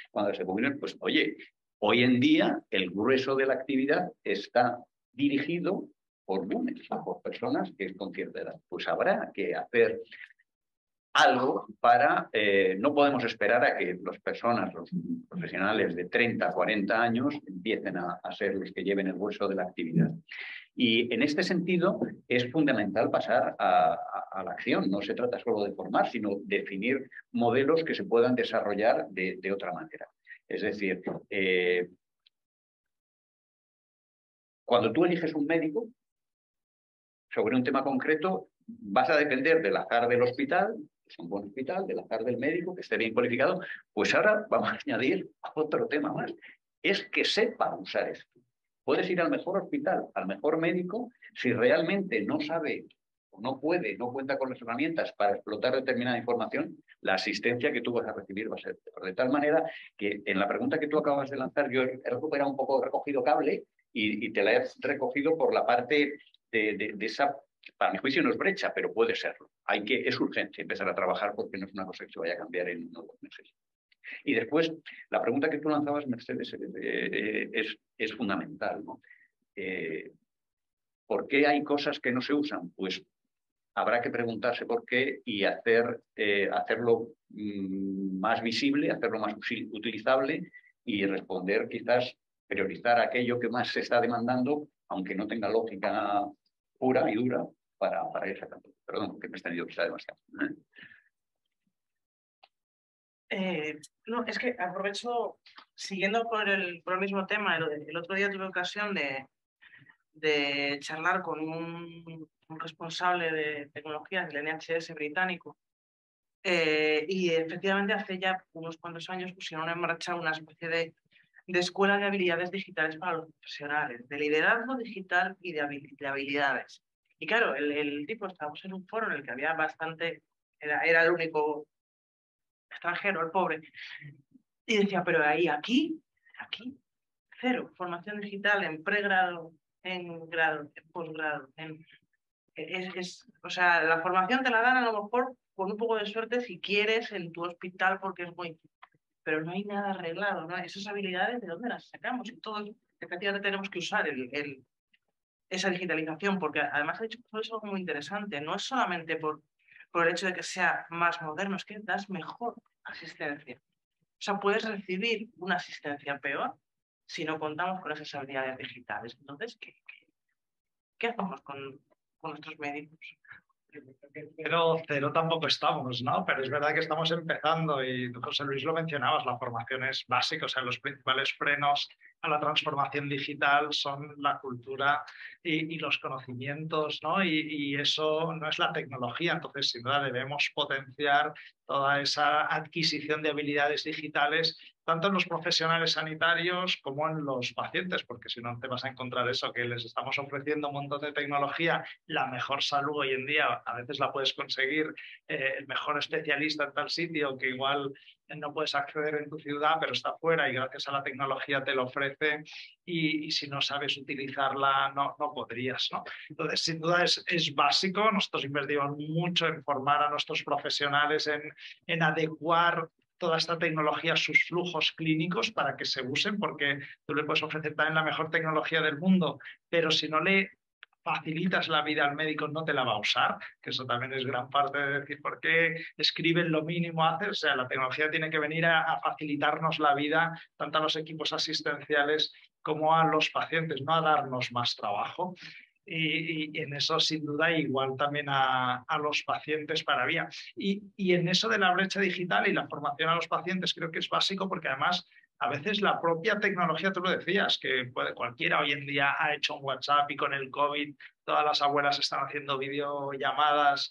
Cuando se jubilen, pues oye, hoy en día el grueso de la actividad está dirigido por boomers, por personas que con cierta edad. Pues habrá que hacer algo para... no podemos esperar a que las personas, los profesionales de 30, 40 años empiecen a ser los que lleven el grueso de la actividad. Y en este sentido es fundamental pasar a la acción. No se trata solo de formar, sino definir modelos que se puedan desarrollar de otra manera. Es decir, cuando tú eliges un médico sobre un tema concreto, vas a depender del azar del hospital, que es un buen hospital, del azar del médico, que esté bien cualificado. Pues ahora vamos a añadir otro tema más. Es que sepa usar esto. Puedes ir al mejor hospital, al mejor médico, si realmente no sabe, no puede, no cuenta con las herramientas para explotar determinada información, la asistencia que tú vas a recibir va a ser peor. De tal manera que en la pregunta que tú acabas de lanzar, yo he recuperado un poco, recogido cable y te la he recogido por la parte de esa, para mi juicio no es brecha, pero puede serlo. Es urgente empezar a trabajar porque no es una cosa que se vaya a cambiar en unos meses. Y después, la pregunta que tú lanzabas, Mercedes, es fundamental, ¿no? ¿Por qué hay cosas que no se usan? Pues habrá que preguntarse por qué y hacerlo más visible, hacerlo más utilizable y responder, quizás, priorizar aquello que más se está demandando, aunque no tenga lógica pura y dura para ir sacando. Perdón, que me he extendido quizá demasiado. No, es que aprovecho, siguiendo por el mismo tema, el otro día tuve ocasión de charlar con un responsable de tecnologías del NHS británico y efectivamente hace ya unos cuantos años pusieron en marcha una especie de escuela de habilidades digitales para los profesionales, de liderazgo digital y de habilidades. Y claro, el tipo, estábamos en un foro en el que había bastante, era el único extranjero, el pobre, y decía, pero aquí, cero, formación digital en pregrado, en grado, en posgrado, o sea, la formación te la dan a lo mejor con un poco de suerte si quieres en tu hospital porque es muy... Pero no hay nada arreglado, ¿no? Esas habilidades, ¿de dónde las sacamos? Y todos, efectivamente, tenemos que usar esa digitalización, porque además ha dicho que es algo muy interesante, no es solamente por el hecho de que sea más moderno, es que das mejor asistencia. O sea, puedes recibir una asistencia peor si no contamos con esas habilidades digitales. Entonces, ¿qué hacemos con nuestros médicos? Cero tampoco estamos, ¿no? Pero es verdad que estamos empezando y tú, José Luis, lo mencionabas, la formación es básica, o sea, los principales frenos a la transformación digital son la cultura y los conocimientos, ¿no? Y eso no es la tecnología, entonces sin duda debemos potenciar toda esa adquisición de habilidades digitales tanto en los profesionales sanitarios como en los pacientes, porque si no te vas a encontrar eso, que les estamos ofreciendo un montón de tecnología, la mejor salud hoy en día, a veces la puedes conseguir el mejor especialista en tal sitio, que igual no puedes acceder en tu ciudad, pero está fuera y gracias a la tecnología te lo ofrece y si no sabes utilizarla no podrías, ¿no? Entonces, sin duda es básico, nosotros invertimos mucho en formar a nuestros profesionales, en adecuar toda esta tecnología a sus flujos clínicos para que se usen, porque tú le puedes ofrecer también la mejor tecnología del mundo, pero si no le facilitas la vida al médico, no te la va a usar, que eso también es gran parte de decir por qué escriben lo mínimo a hacer. O sea, la tecnología tiene que venir a facilitarnos la vida, tanto a los equipos asistenciales como a los pacientes, no a darnos más trabajo. Y en eso, sin duda, igual también a los pacientes para vía. Y en eso de la brecha digital y la formación a los pacientes creo que es básico porque además a veces la propia tecnología, tú lo decías, que cualquiera hoy en día ha hecho un WhatsApp y con el COVID todas las abuelas están haciendo videollamadas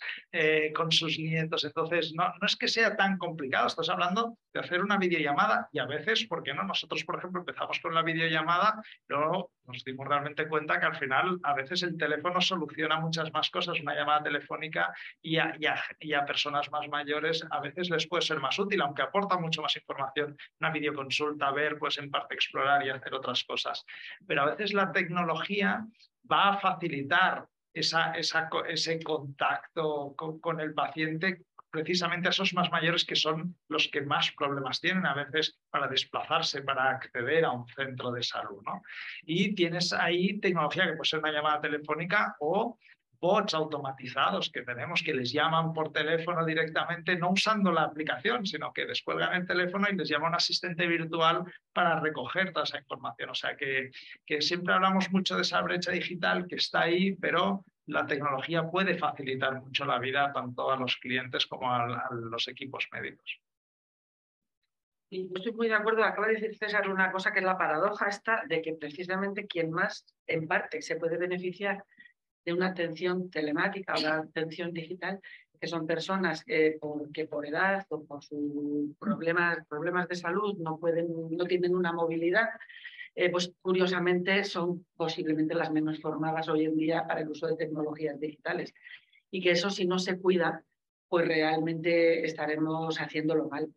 con sus nietos. Entonces, no es que sea tan complicado. Estás hablando de hacer una videollamada y a veces, ¿por qué no? Nosotros, por ejemplo, empezamos con la videollamada, luego nos dimos realmente cuenta que al final a veces el teléfono soluciona muchas más cosas, una llamada telefónica y a personas más mayores a veces les puede ser más útil, aunque aporta mucho más información, una videoconsulta, ver, pues en parte explorar y hacer otras cosas. Pero a veces la tecnología va a facilitar ese contacto con el paciente, precisamente a esos más mayores que son los que más problemas tienen a veces para desplazarse, para acceder a un centro de salud, ¿no? Y tienes ahí tecnología que puede ser una llamada telefónica o bots automatizados que tenemos que les llaman por teléfono directamente, no usando la aplicación, sino que descuelgan el teléfono y les llama un asistente virtual para recoger toda esa información. O sea que siempre hablamos mucho de esa brecha digital que está ahí, pero la tecnología puede facilitar mucho la vida tanto a los clientes como a los equipos médicos. Y yo estoy muy de acuerdo, acaba de decir César una cosa que es la paradoja esta de que precisamente quien más en parte se puede beneficiar de una atención telemática o una atención digital, que son personas que por edad o por sus problemas de salud no tienen una movilidad, pues curiosamente son posiblemente las menos formadas hoy en día para el uso de tecnologías digitales. Y que eso, si no se cuida, pues realmente estaremos haciéndolo mal.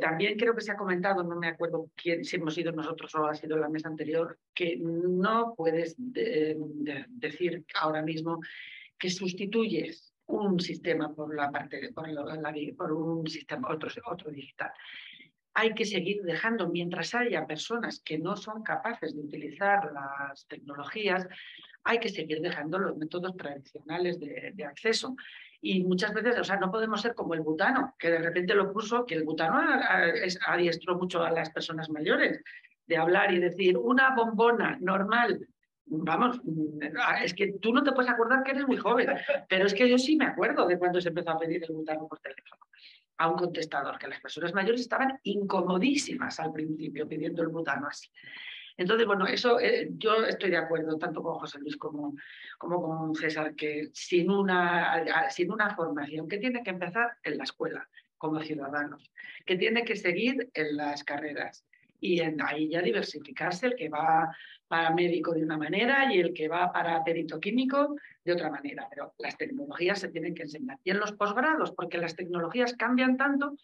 También creo que se ha comentado, no me acuerdo si hemos sido nosotros o ha sido la mesa anterior, que no puedes decir ahora mismo que sustituyes un sistema por un sistema otro digital. Hay que seguir dejando, mientras haya personas que no son capaces de utilizar las tecnologías, hay que seguir dejando los métodos tradicionales de acceso. Y muchas veces, o sea, no podemos ser como el butano, que de repente lo puso, que el butano adiestró mucho a las personas mayores, de hablar y decir, una bombona normal. Vamos, es que tú no te puedes acordar que eres muy joven, pero es que yo sí me acuerdo de cuando se empezó a pedir el butano por teléfono a un contestador, que las personas mayores estaban incomodísimas al principio pidiendo el butano así. Entonces, bueno, eso yo estoy de acuerdo tanto con José Luis como con César, que sin una formación que tiene que empezar en la escuela como ciudadanos, que tiene que seguir en las carreras y ahí ya diversificarse, el que va para médico de una manera y el que va para perito químico de otra manera, pero las tecnologías se tienen que enseñar. Y en los posgrados, porque las tecnologías cambian tanto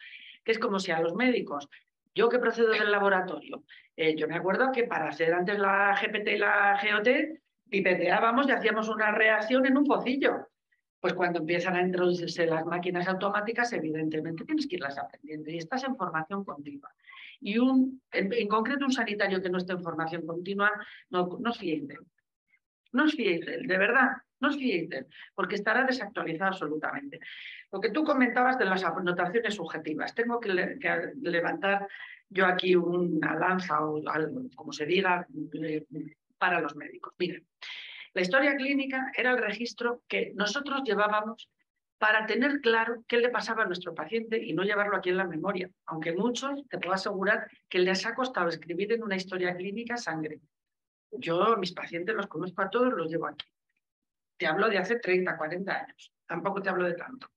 que es como si a los médicos, yo que procedo del laboratorio, yo me acuerdo que para hacer antes la GPT y la GOT, pipeteábamos y hacíamos una reacción en un pocillo. Pues cuando empiezan a introducirse las máquinas automáticas, evidentemente tienes que irlas aprendiendo y estás en formación continua. Y en concreto un sanitario que no esté en formación continua, no os fiéis de él. No os fiéis de él, de verdad, no os fiéis de él, porque estará desactualizado absolutamente. Lo que tú comentabas de las anotaciones subjetivas, tengo que levantar yo aquí una lanza o algo, como se diga, para los médicos. Miren, la historia clínica era el registro que nosotros llevábamos para tener claro qué le pasaba a nuestro paciente y no llevarlo aquí en la memoria, aunque muchos te puedo asegurar que les ha costado escribir en una historia clínica sangre. Yo a mis pacientes los conozco a todos, los llevo aquí. Te hablo de hace 30, 40 años, tampoco te hablo de tanto.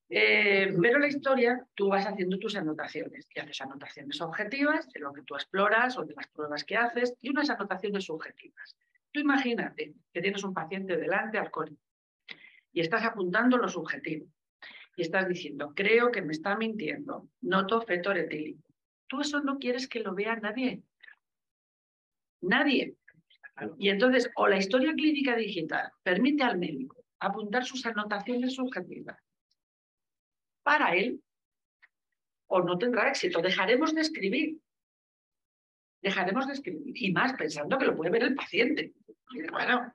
Pero la historia, tú vas haciendo tus anotaciones y haces anotaciones objetivas de lo que tú exploras o de las pruebas que haces y unas anotaciones subjetivas. Tú imagínate que tienes un paciente delante alcohólico y estás apuntando lo subjetivo y estás diciendo, creo que me está mintiendo, noto fetor etílico. Tú eso no quieres que lo vea nadie. Nadie. Y entonces, o la historia clínica digital permite al médico apuntar sus anotaciones subjetivas para él, o no tendrá éxito. Dejaremos de escribir. Y más pensando que lo puede ver el paciente. Bueno,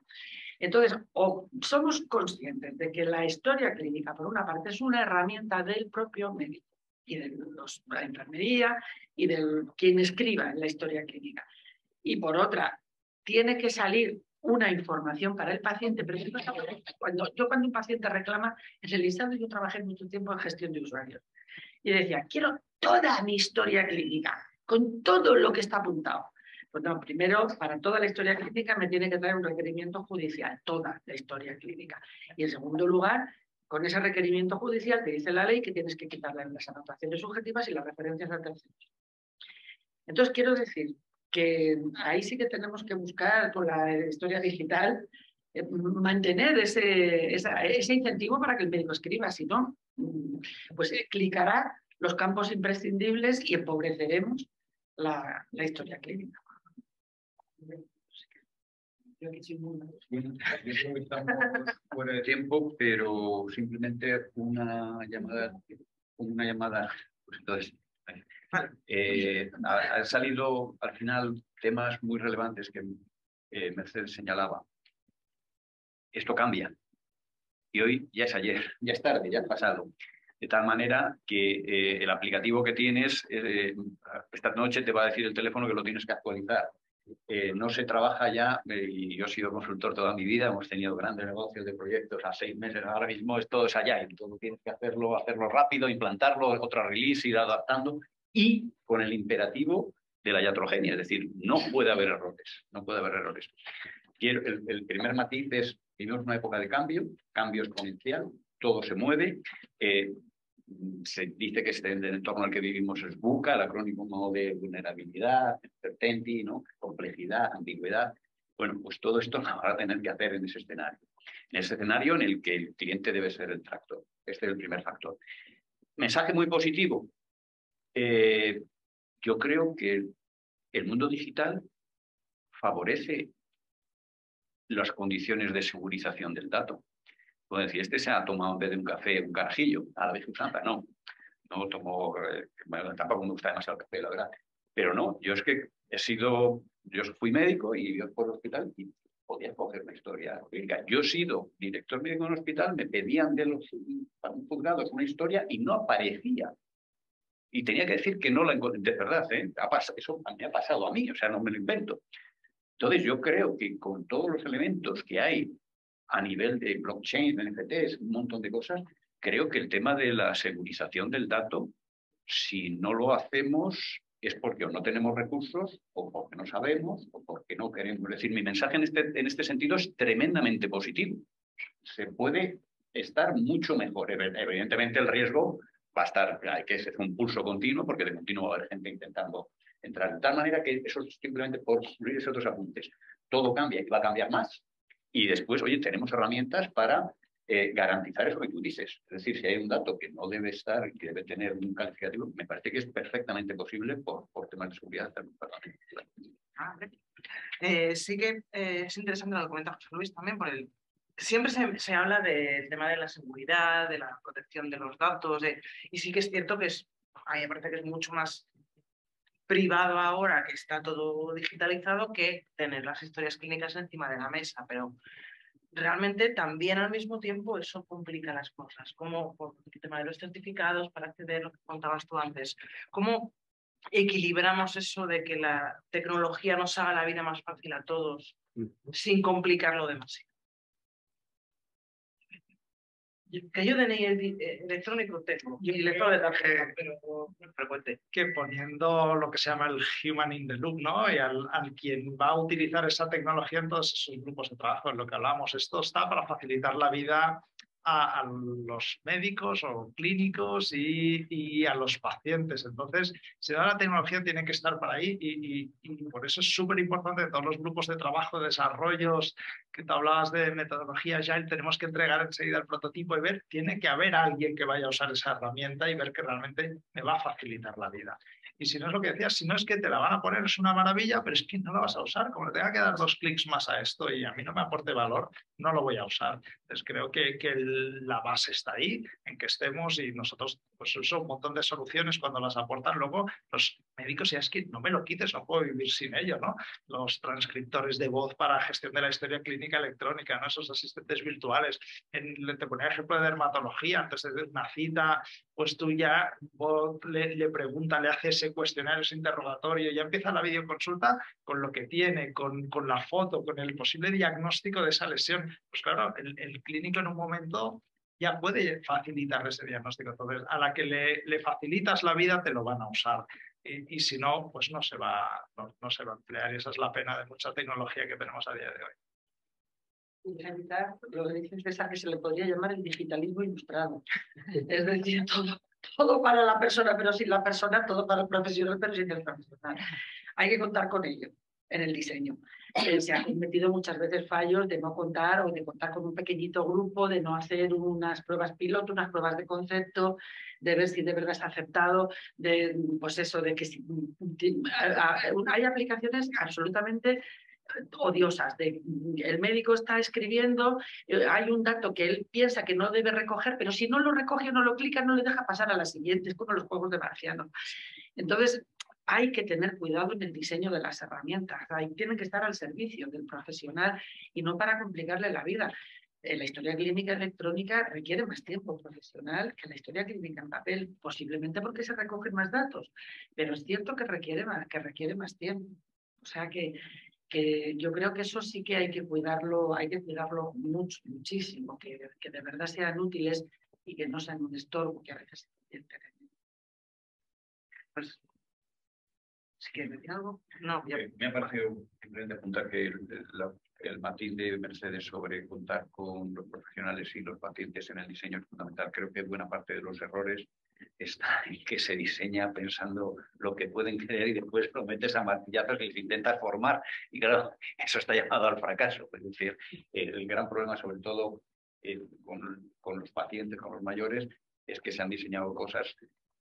entonces, o somos conscientes de que la historia clínica, por una parte, es una herramienta del propio médico y de la enfermería y de quien escriba en la historia clínica. Y por otra, tiene que salir una información para el paciente, pero cuando un paciente reclama, en el instante yo trabajé mucho tiempo en gestión de usuarios y decía, quiero toda mi historia clínica, con todo lo que está apuntado. Pues no, primero, para toda la historia clínica me tiene que traer un requerimiento judicial, toda la historia clínica. Y en segundo lugar, con ese requerimiento judicial te dice la ley que tienes que quitarle las anotaciones subjetivas y las referencias a terceros. Entonces, quiero decir que ahí sí que tenemos que buscar con la historia digital mantener ese incentivo para que el médico escriba, si no, pues clicará los campos imprescindibles y empobreceremos la historia clínica. Yo creo que estamos fuera de tiempo, pero simplemente una llamada. Pues entonces, han salido al final temas muy relevantes que Mercedes señalaba. esto cambia. Y hoy ya es ayer, ya es tarde, ya es pasado. De tal manera que el aplicativo que tienes, esta noche te va a decir el teléfono que lo tienes que actualizar. No se trabaja ya, y yo he sido consultor toda mi vida, hemos tenido grandes negocios de proyectos a 6 meses, ahora mismo todo es allá, y todo tienes que hacerlo rápido, implantarlo, otra release, ir adaptando, y con el imperativo de la iatrogenia, es decir, no puede haber errores, no puede haber errores. El primer matiz es, vivimos una época de cambio exponencial, todo se mueve, se dice que el entorno al que vivimos es VUCA, el acrónimo de vulnerabilidad, uncertainty, ¿no? Complejidad, ambigüedad. Bueno, pues todo esto lo van a tener que hacer en ese escenario. En ese escenario en el que el cliente debe ser el tractor. Este es el primer factor. Mensaje muy positivo. Yo creo que el mundo digital favorece las condiciones de segurización del dato. Puedo decir, este se ha tomado en vez de un café un carajillo, a la vez usada, no tomo, bueno, tampoco me gusta demasiado el café, la verdad, pero no, yo es que yo fui médico y yo por el hospital y podía coger una historia clínica. Yo he sido director médico en un hospital, me pedían de los juzgados una historia y no aparecía. Y tenía que decir que no la encontré, de verdad, eso me ha pasado a mí, o sea, no me lo invento. Entonces yo creo que con todos los elementos que hay a nivel de blockchain, de NFTs, un montón de cosas, creo que el tema de la segurización del dato, si no lo hacemos, es porque o no tenemos recursos, o porque no sabemos, o porque no queremos. Es decir, mi mensaje en este sentido es tremendamente positivo. Se puede estar mucho mejor. Evidentemente el riesgo va a estar, hay que hacer un pulso continuo, porque de continuo va a haber gente intentando entrar. De tal manera que eso simplemente por incluir esos otros apuntes. Todo cambia y va a cambiar más. Y después, oye, tenemos herramientas para garantizar eso que tú dices. Es decir, si hay un dato que no debe estar y que debe tener un calificativo, me parece que es perfectamente posible por temas de seguridad. Sí que es interesante lo que comenta José Luis también, siempre se habla del tema de la seguridad, de la protección de los datos, y sí que es cierto que a mí me parece que es mucho más privado ahora que está todo digitalizado que tener las historias clínicas encima de la mesa, pero realmente también al mismo tiempo eso complica las cosas, como por el tema de los certificados para acceder a lo que contabas tú antes, cómo equilibramos eso de que la tecnología nos haga la vida más fácil a todos sin complicarlo demasiado. Que yo DNI electrónico tengo y lector de tarjeta, pero frecuente. Que poniendo lo que se llama el human in the loop, ¿no? Y al quien va a utilizar esa tecnología en todos esos grupos de trabajo, en lo que hablamos, esto está para facilitar la vida a los médicos o clínicos y a los pacientes. Entonces, si la tecnología tiene que estar para ahí y por eso es súper importante todos los grupos de trabajo, de desarrollos, que te hablabas de metodología Agile, tenemos que entregar enseguida el prototipo y ver, tiene que haber alguien que vaya a usar esa herramienta y ver que realmente me va a facilitar la vida. Y si no es lo que decías, si no es que te la van a poner, es una maravilla, pero es que no la vas a usar. Como le tenga que dar 2 clics más a esto y a mí no me aporte valor, no lo voy a usar. Entonces creo que la base está ahí, en que estemos y nosotros, pues eso, un montón de soluciones cuando las aportan luego los médicos, ya es que no me lo quites, no puedo vivir sin ello, ¿no? Los transcriptores de voz para gestión de la historia clínica electrónica, ¿no? Esos asistentes virtuales. Te ponía ejemplo de dermatología, antes de una cita, pues tú ya le preguntas, le haces ese cuestionario, ese interrogatorio, ya empieza la videoconsulta con lo que tiene, con la foto, con el posible diagnóstico de esa lesión. Pues claro, el clínico en un momento ya puede facilitar ese diagnóstico. Entonces, a la que le facilitas la vida, te lo van a usar. Y si no, pues no se va a emplear. Y esa es la pena de mucha tecnología que tenemos a día de hoy. En realidad, lo que dices es a que se le podría llamar el digitalismo ilustrado. Es decir, todo para la persona, pero sin la persona, todo para el profesional, pero sin el profesional. Hay que contar con ello en el diseño. Se han cometido muchas veces fallos de no contar o de contar con un pequeñito grupo, de no hacer unas pruebas piloto, unas pruebas de concepto, de ver si de verdad está aceptado, de, pues eso, de que hay aplicaciones absolutamente odiosas. El médico está escribiendo, hay un dato que él piensa que no debe recoger, pero si no lo recoge o no lo clica, no le deja pasar a la siguiente. Es como los juegos de marciano. Entonces, hay que tener cuidado en el diseño de las herramientas. Ahí tienen que estar al servicio del profesional y no para complicarle la vida. La historia clínica electrónica requiere más tiempo profesional que la historia clínica en papel, posiblemente porque se recogen más datos, pero es cierto que requiere más tiempo. O sea que yo creo que eso sí que hay que cuidarlo mucho, muchísimo, que de verdad sean útiles y que no sean un estorbo, que a veces pues, ¿si quieres decir algo? No, ya. Me ha parecido simplemente apuntar que el matiz de Mercedes sobre contar con los profesionales y los pacientes en el diseño es fundamental. Creo que buena parte de los errores está en que se diseña pensando lo que pueden querer y después lo metes a martillazos y les intentas formar. Y claro, eso está llamado al fracaso. Es decir, el gran problema, sobre todo con los pacientes, con los mayores, es que se han diseñado cosas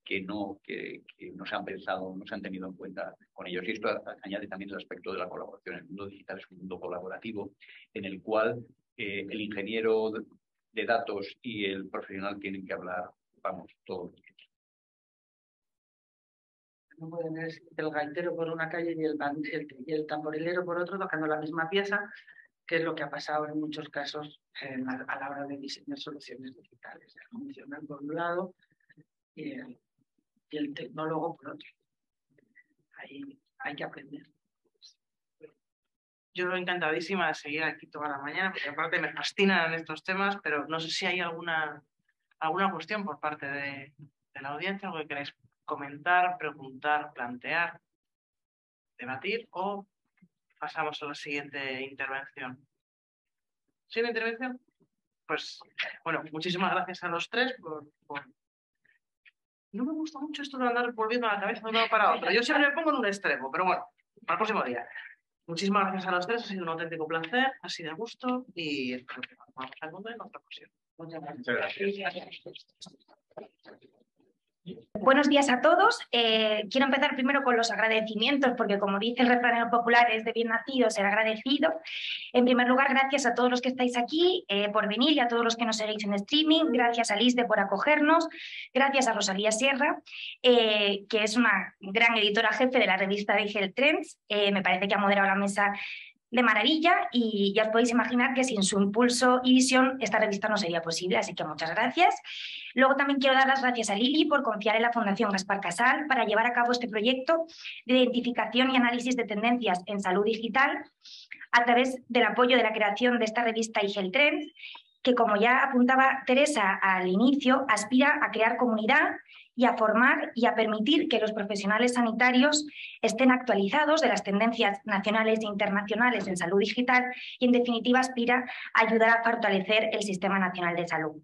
que no se han pensado, no se han tenido en cuenta con ellos. Y esto añade también el aspecto de la colaboración. El mundo digital es un mundo colaborativo en el cual el ingeniero de datos y el profesional tienen que hablar, vamos, todos. No pueden ver el gaitero por una calle y el tamborilero por otro tocando la misma pieza, que es lo que ha pasado en muchos casos a la hora de diseñar soluciones digitales. El funcional por un lado y el tecnólogo por otro. Ahí hay que aprender. Yo encantadísima de seguir aquí toda la mañana, porque aparte me fascinan estos temas, pero no sé si hay alguna cuestión por parte de la audiencia, algo que queréis comentar, preguntar, plantear, debatir, o pasamos a la siguiente intervención. ¿Sin intervención? Pues, bueno, muchísimas gracias a los tres por... No me gusta mucho esto de andar volviendo a la cabeza de un lado para otro. Yo siempre me pongo en un extremo, pero bueno, para el próximo día. Muchísimas gracias a los tres, ha sido un auténtico placer, ha sido de gusto y espero que nos vamos a encontrar en otra ocasión. Muchas gracias. Buenos días a todos. Quiero empezar primero con los agradecimientos, porque como dice el refrán popular, es de bien nacido ser agradecido. En primer lugar, gracias a todos los que estáis aquí por venir y a todos los que nos seguís en streaming. Gracias a Lisde por acogernos. Gracias a Rosalía Sierra, que es una gran editora jefe de la revista Digital Trends. Me parece que ha moderado la mesa de maravilla y ya os podéis imaginar que sin su impulso y visión esta revista no sería posible, así que muchas gracias. Luego también quiero dar las gracias a Lili por confiar en la Fundación Gaspar Casal para llevar a cabo este proyecto de identificación y análisis de tendencias en salud digital a través del apoyo de la creación de esta revista Digital Trends, que como ya apuntaba Teresa al inicio, aspira a crear comunidad y a formar y a permitir que los profesionales sanitarios estén actualizados de las tendencias nacionales e internacionales en salud digital y, en definitiva, aspira a ayudar a fortalecer el Sistema Nacional de Salud.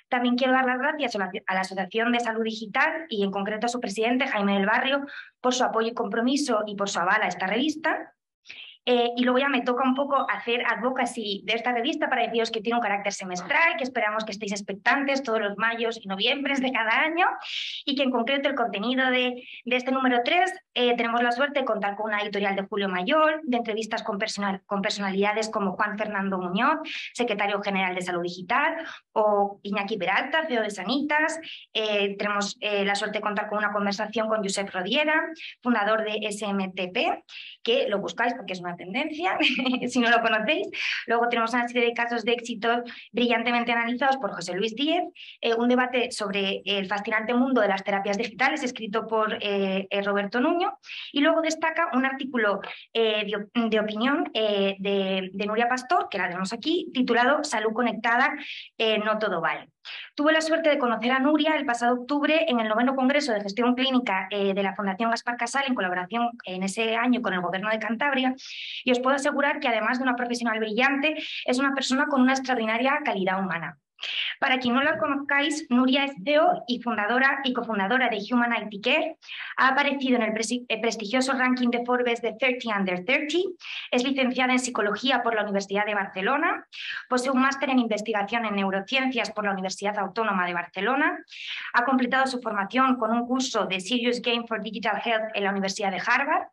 También quiero dar las gracias a la Asociación de Salud Digital y, en concreto, a su presidente, Jaime del Barrio, por su apoyo y compromiso y por su aval a esta revista. Y luego ya me toca un poco hacer advocacy de esta revista para deciros que tiene un carácter semestral, que esperamos que estéis expectantes todos los mayos y noviembres de cada año y que en concreto el contenido de este número 3 tenemos la suerte de contar con una editorial de Julio Mayol, de entrevistas con personalidades como Juan Fernando Muñoz, secretario general de Salud Digital, o Iñaki Peralta, CEO de Sanitas. Tenemos la suerte de contar con una conversación con Josep Rodiera, fundador de SMTP, que lo buscáis porque es una tendencia, si no lo conocéis. Luego tenemos una serie de casos de éxito brillantemente analizados por José Luis Díez, un debate sobre el fascinante mundo de las terapias digitales escrito por Roberto Nuño, y luego destaca un artículo de opinión de Nuria Pastor, que la tenemos aquí, titulado Salud conectada, no todo vale. Tuve la suerte de conocer a Nuria el pasado octubre en el 9º Congreso de Gestión Clínica de la Fundación Gaspar Casal, en colaboración en ese año con el Gobierno de Cantabria, y os puedo asegurar que además de una profesional brillante, es una persona con una extraordinaria calidad humana. Para quien no la conozcáis, Nuria es CEO y cofundadora de Human IT Care, ha aparecido en el prestigioso ranking de Forbes de 30 Under 30, es licenciada en Psicología por la Universidad de Barcelona, posee un máster en Investigación en Neurociencias por la Universidad Autónoma de Barcelona, ha completado su formación con un curso de Serious Game for Digital Health en la Universidad de Harvard.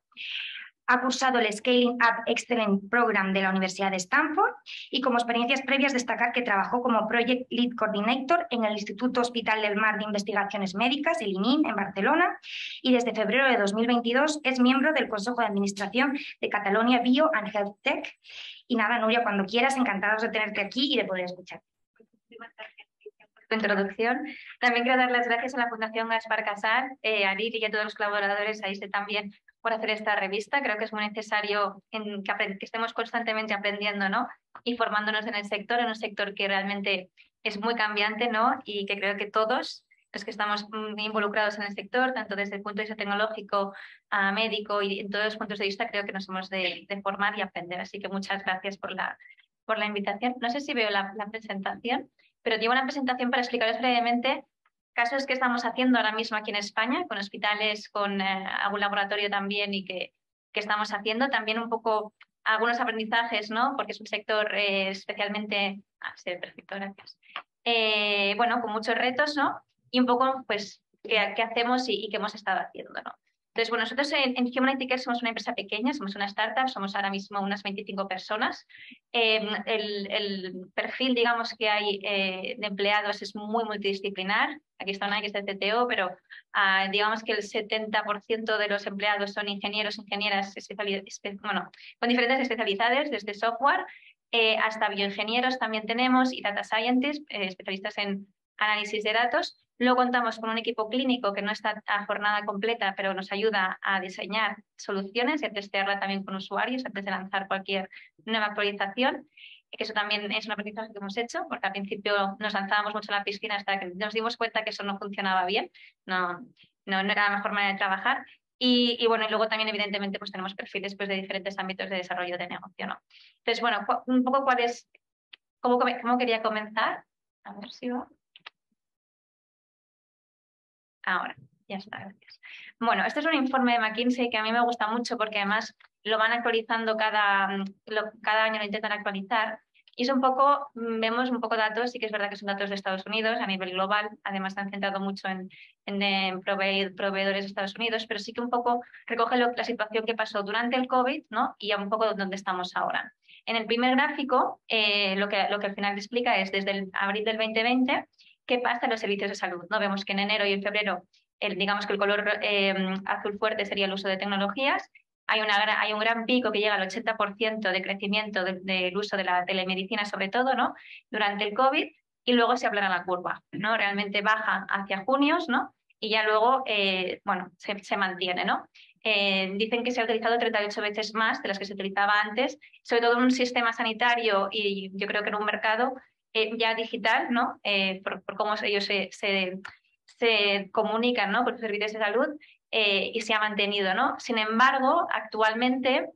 Ha cursado el Scaling Up Excellence Program de la Universidad de Stanford y como experiencias previas destacar que trabajó como Project Lead Coordinator en el Instituto Hospital del Mar de Investigaciones Médicas, el INIM, en Barcelona, y desde febrero de 2022 es miembro del Consejo de Administración de Catalonia Bio and Health Tech. Y nada, Nuria, cuando quieras, encantados de tenerte aquí y de poder escuchar. Tu introducción. También quiero dar las gracias a la Fundación Gaspar Casal, a Lili y a todos los colaboradores ahí también por hacer esta revista. Creo que es muy necesario que estemos constantemente aprendiendo, ¿no? Y formándonos en el sector, en un sector que realmente es muy cambiante, ¿no? Y que creo que todos los que estamos involucrados en el sector, tanto desde el punto de vista tecnológico, médico y en todos los puntos de vista, creo que nos hemos de formar y aprender. Así que muchas gracias por la invitación. No sé si veo la presentación, pero llevo una presentación para explicaros brevemente casos que estamos haciendo ahora mismo aquí en España, con hospitales, con algún laboratorio también y que estamos haciendo. También un poco algunos aprendizajes, ¿no? Porque es un sector especialmente... sí, perfecto, gracias. Bueno, con muchos retos, ¿no? Y un poco, pues, qué hacemos y qué hemos estado haciendo, ¿no? Entonces, bueno, nosotros en Humanity Care somos una empresa pequeña, somos una startup, somos ahora mismo unas 25 personas. El perfil, digamos, que hay de empleados es muy multidisciplinar. Aquí está una que es de CTO, pero digamos que el 70% de los empleados son ingenieros, ingenieras, bueno, con diferentes especialidades, desde software hasta bioingenieros también tenemos y data scientists, especialistas en análisis de datos. Luego contamos con un equipo clínico que no está a jornada completa, pero nos ayuda a diseñar soluciones y a testearla también con usuarios antes de lanzar cualquier nueva actualización. Que eso también es un aprendizaje que hemos hecho, porque al principio nos lanzábamos mucho a la piscina hasta que nos dimos cuenta que eso no funcionaba bien, no era la mejor manera de trabajar. Y bueno, y luego también evidentemente pues tenemos perfiles pues, de diferentes ámbitos de desarrollo de negocio, ¿no? Entonces, bueno, un poco cómo quería comenzar. A ver si va. Ahora, ya está, gracias. Bueno, este es un informe de McKinsey que a mí me gusta mucho porque además lo van actualizando cada año, lo intentan actualizar. Y es un poco, vemos un poco datos, sí que es verdad que son datos de Estados Unidos a nivel global, además se han centrado mucho en proveedores de Estados Unidos, pero sí que un poco recoge la situación que pasó durante el COVID, ¿no? Y un poco dónde estamos ahora. En el primer gráfico, lo que al final explica es desde el abril del 2020, qué pasa en los servicios de salud, ¿no? Vemos que en enero y en febrero, digamos que el color azul fuerte sería el uso de tecnologías. Hay un gran pico que llega al 80% de crecimiento del uso de la telemedicina, sobre todo, ¿no? Durante el COVID, y luego se aplana la curva, ¿no? Realmente baja hacia junios, ¿no? Y ya luego, bueno, se mantiene, ¿no? Dicen que se ha utilizado 38 veces más de las que se utilizaba antes, sobre todo en un sistema sanitario y yo creo que en un mercado ya digital, ¿no? Por cómo ellos se comunican, ¿no? Con los servicios de salud y se ha mantenido, ¿no? Sin embargo, actualmente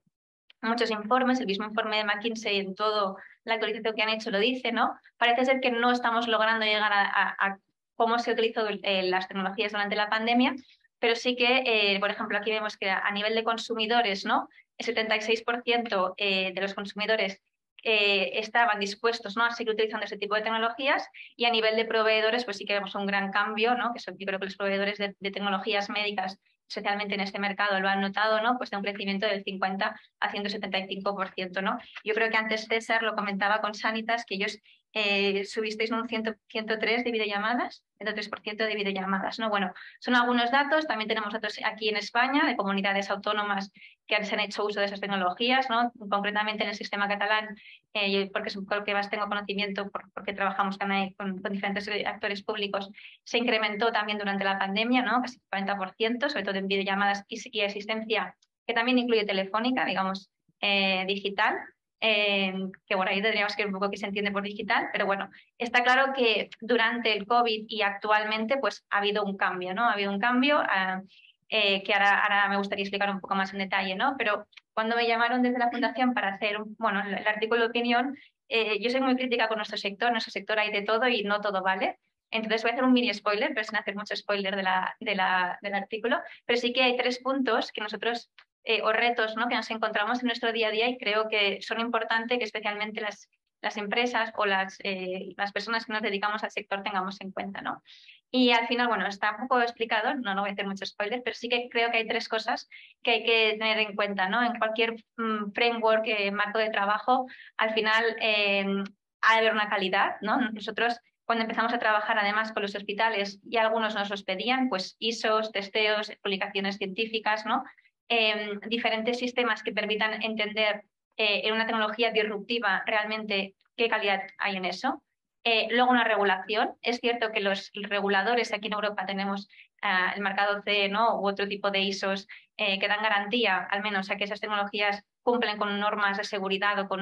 muchos informes, el mismo informe de McKinsey en todo la actualización que han hecho lo dice, ¿no? Parece ser que no estamos logrando llegar a cómo se utilizó las tecnologías durante la pandemia, pero sí que, por ejemplo, aquí vemos que a nivel de consumidores, ¿no? El 76% de los consumidores estaban dispuestos, ¿no? a seguir utilizando ese tipo de tecnologías, y a nivel de proveedores pues sí que vemos un gran cambio, ¿no? Que yo creo que los proveedores de tecnologías médicas, especialmente en este mercado, lo han notado, ¿no? Pues de un crecimiento del 50 a 175%, ¿no? Yo creo que antes César lo comentaba con Sanitas, que ellos subisteis un 103 de videollamadas, 103% de videollamadas, ¿no? Bueno, son algunos datos, también tenemos datos aquí en España de comunidades autónomas que se han hecho uso de esas tecnologías, ¿no? Concretamente en el sistema catalán, porque es por lo que más tengo conocimiento, porque trabajamos con diferentes actores públicos, se incrementó también durante la pandemia, ¿no? Casi 40%, sobre todo en videollamadas y asistencia, que también incluye telefónica, digamos, digital. Que bueno, ahí tendríamos que ver un poco qué se entiende por digital, pero bueno, está claro que durante el COVID y actualmente pues ha habido un cambio, ¿no? Ha habido un cambio que ahora me gustaría explicar un poco más en detalle, ¿no? Pero cuando me llamaron desde la Fundación para hacer, bueno, el artículo de opinión, yo soy muy crítica con nuestro sector hay de todo y no todo vale. Entonces voy a hacer un mini spoiler, pero sin hacer mucho spoiler del artículo, pero sí que hay 3 puntos que nosotros o retos, ¿no? que nos encontramos en nuestro día a día y creo que son importantes que especialmente las empresas o las personas que nos dedicamos al sector tengamos en cuenta, ¿no? Y al final, bueno, está un poco explicado, no voy a hacer muchos spoilers, pero sí que creo que hay 3 cosas que hay que tener en cuenta, ¿no? En cualquier framework, marco de trabajo, al final ha de haber una calidad, ¿no? Nosotros cuando empezamos a trabajar además con los hospitales y algunos nos los pedían, pues ISOs, testeos, publicaciones científicas, ¿no? Diferentes sistemas que permitan entender en una tecnología disruptiva realmente qué calidad hay en eso. Luego una regulación. Es cierto que los reguladores aquí en Europa tenemos el marcado CE, ¿no? U otro tipo de ISOs que dan garantía al menos a que esas tecnologías cumplen con normas de seguridad o con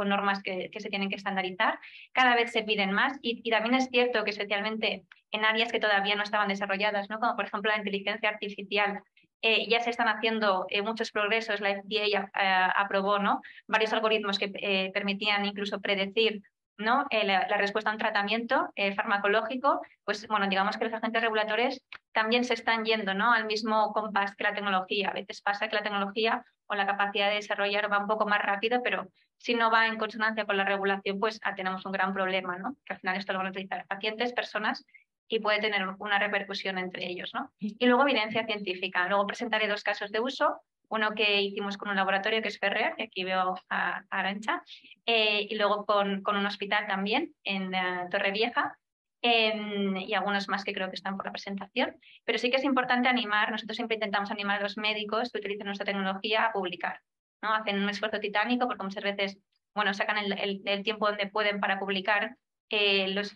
normas que se tienen que estandarizar. Cada vez se piden más y también es cierto que especialmente en áreas que todavía no estaban desarrolladas, ¿no? Como por ejemplo la inteligencia artificial, ya se están haciendo muchos progresos. La FDA aprobó, ¿no? Varios algoritmos que permitían incluso predecir, ¿no? La respuesta a un tratamiento farmacológico. Pues bueno, digamos que los agentes reguladores también se están yendo, ¿no? Al mismo compás que la tecnología. A veces pasa que la tecnología o la capacidad de desarrollar va un poco más rápido, pero si no va en consonancia con la regulación, pues tenemos un gran problema, ¿no? Que al final esto lo van a utilizar pacientes, personas, y puede tener una repercusión entre ellos, ¿no? Y luego evidencia científica. Luego presentaré 2 casos de uso. Uno que hicimos con un laboratorio que es Ferrer, que aquí veo a Arantxa, y luego con un hospital también en Torrevieja, y algunos más que creo que están por la presentación. Pero sí que es importante animar, nosotros siempre intentamos animar a los médicos que utilicen nuestra tecnología a publicar, ¿no? Hacen un esfuerzo titánico porque muchas veces, bueno, sacan el tiempo donde pueden para publicar los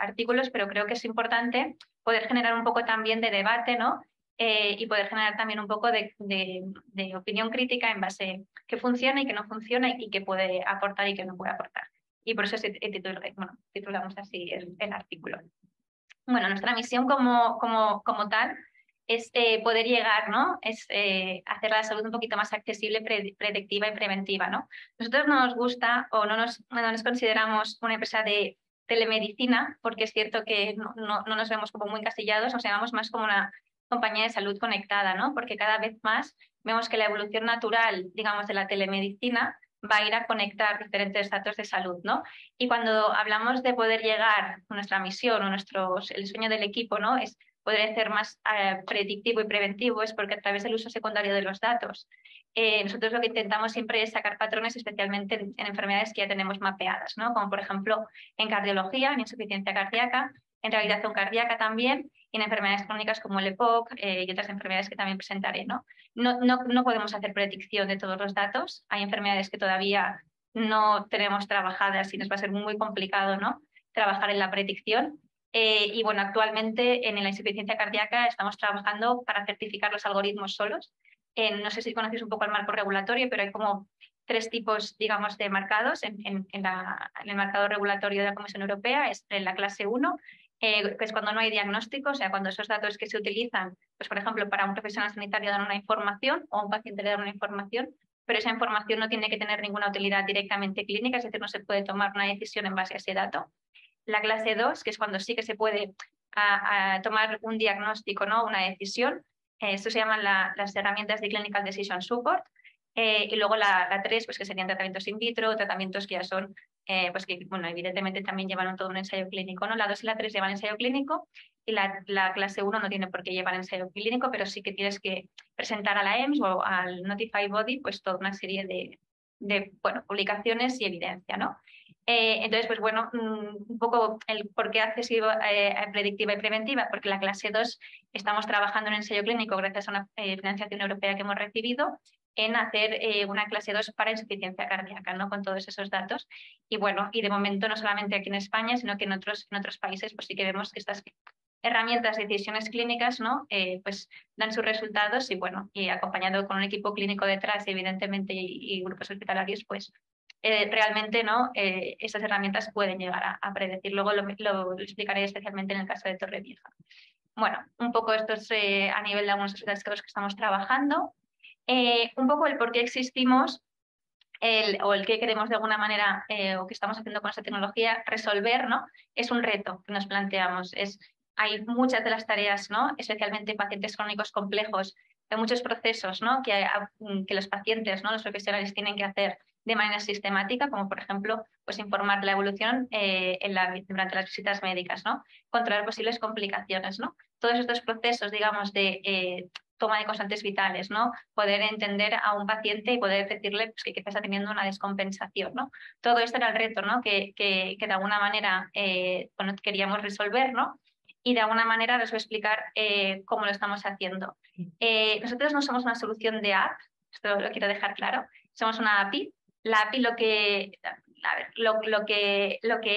artículos, pero creo que es importante poder generar un poco también de debate, ¿no? Y poder generar también un poco de opinión crítica en base a qué funciona y qué no funciona y qué puede aportar y qué no puede aportar. Y por eso titulamos así el artículo. Bueno, nuestra misión como tal es poder llegar, ¿no? Es hacer la salud un poquito más accesible, predictiva y preventiva, ¿no? Nosotros no nos gusta o no nos consideramos una empresa de telemedicina, porque es cierto que no nos vemos como muy encasillados, nos llamamos más como una compañía de salud conectada, ¿no? Porque cada vez más vemos que la evolución natural, digamos, de la telemedicina va a ir a conectar diferentes datos de salud, ¿no? Y cuando hablamos de poder llegar a nuestra misión o el sueño del equipo, ¿no? Es poder ser más predictivo y preventivo, es porque a través del uso secundario de los datos, nosotros lo que intentamos siempre es sacar patrones, especialmente en enfermedades que ya tenemos mapeadas, ¿no? Como por ejemplo en cardiología, en insuficiencia cardíaca, en rehabilitación cardíaca también, y en enfermedades crónicas como el EPOC y otras enfermedades que también presentaré, ¿no? No podemos hacer predicción de todos los datos. Hay enfermedades que todavía no tenemos trabajadas y nos va a ser muy complicado, ¿no? Trabajar en la predicción. Y bueno, actualmente en la insuficiencia cardíaca estamos trabajando para certificar los algoritmos solos. No sé si conocéis un poco el marco regulatorio, pero hay como 3 tipos, digamos, de marcados en el marcado regulatorio de la Comisión Europea. Es en la clase 1, que es cuando no hay diagnóstico, o sea, cuando esos datos que se utilizan, pues por ejemplo, para un profesional sanitario dar una información o a un paciente le dar una información, pero esa información no tiene que tener ninguna utilidad directamente clínica, es decir, no se puede tomar una decisión en base a ese dato. La clase 2, que es cuando sí que se puede tomar un diagnóstico, ¿no? Una decisión. Esto se llaman las herramientas de Clinical Decision Support. Y luego la 3, pues que serían tratamientos in vitro, tratamientos que ya son, pues que, bueno, evidentemente también llevan todo un ensayo clínico, ¿no? La 2 y la 3 llevan ensayo clínico y la clase 1 no tiene por qué llevar ensayo clínico, pero sí que tienes que presentar a la EMS o al Notified Body pues toda una serie de publicaciones y evidencia, ¿no? Entonces, pues bueno, un poco el por qué accesible, predictiva y preventiva, porque la clase 2 estamos trabajando en ensayo clínico gracias a una financiación europea que hemos recibido en hacer una clase 2 para insuficiencia cardíaca, ¿no? Con todos esos datos. Y bueno, y de momento no solamente aquí en España, sino que en otros países, pues sí que vemos que estas herramientas de decisiones clínicas, ¿no? Pues dan sus resultados y bueno, y acompañado con un equipo clínico detrás, evidentemente, y grupos hospitalarios, pues realmente, ¿no? Esas herramientas pueden llegar a predecir. Luego lo explicaré especialmente en el caso de Torrevieja. Bueno, un poco esto es a nivel de algunos hospitales con los que estamos trabajando. Un poco el por qué existimos o el que queremos de alguna manera o que estamos haciendo con esta tecnología resolver, ¿no? Es un reto que nos planteamos. Hay muchas de las tareas, ¿no? Especialmente pacientes crónicos complejos, hay muchos procesos, ¿no? Que los pacientes, ¿no? Los profesionales tienen que hacer de manera sistemática, como por ejemplo pues informar la evolución durante las visitas médicas, ¿no? Controlar posibles complicaciones, ¿no? Todos estos procesos, digamos, de toma de constantes vitales, ¿no? Poder entender a un paciente y poder decirle pues, que quizás está teniendo una descompensación, ¿no? Todo esto era el reto, ¿no? Que de alguna manera bueno, queríamos resolver, ¿no? Y de alguna manera os voy a explicar cómo lo estamos haciendo. Nosotros no somos una solución de app, esto lo quiero dejar claro, somos una API. La API lo que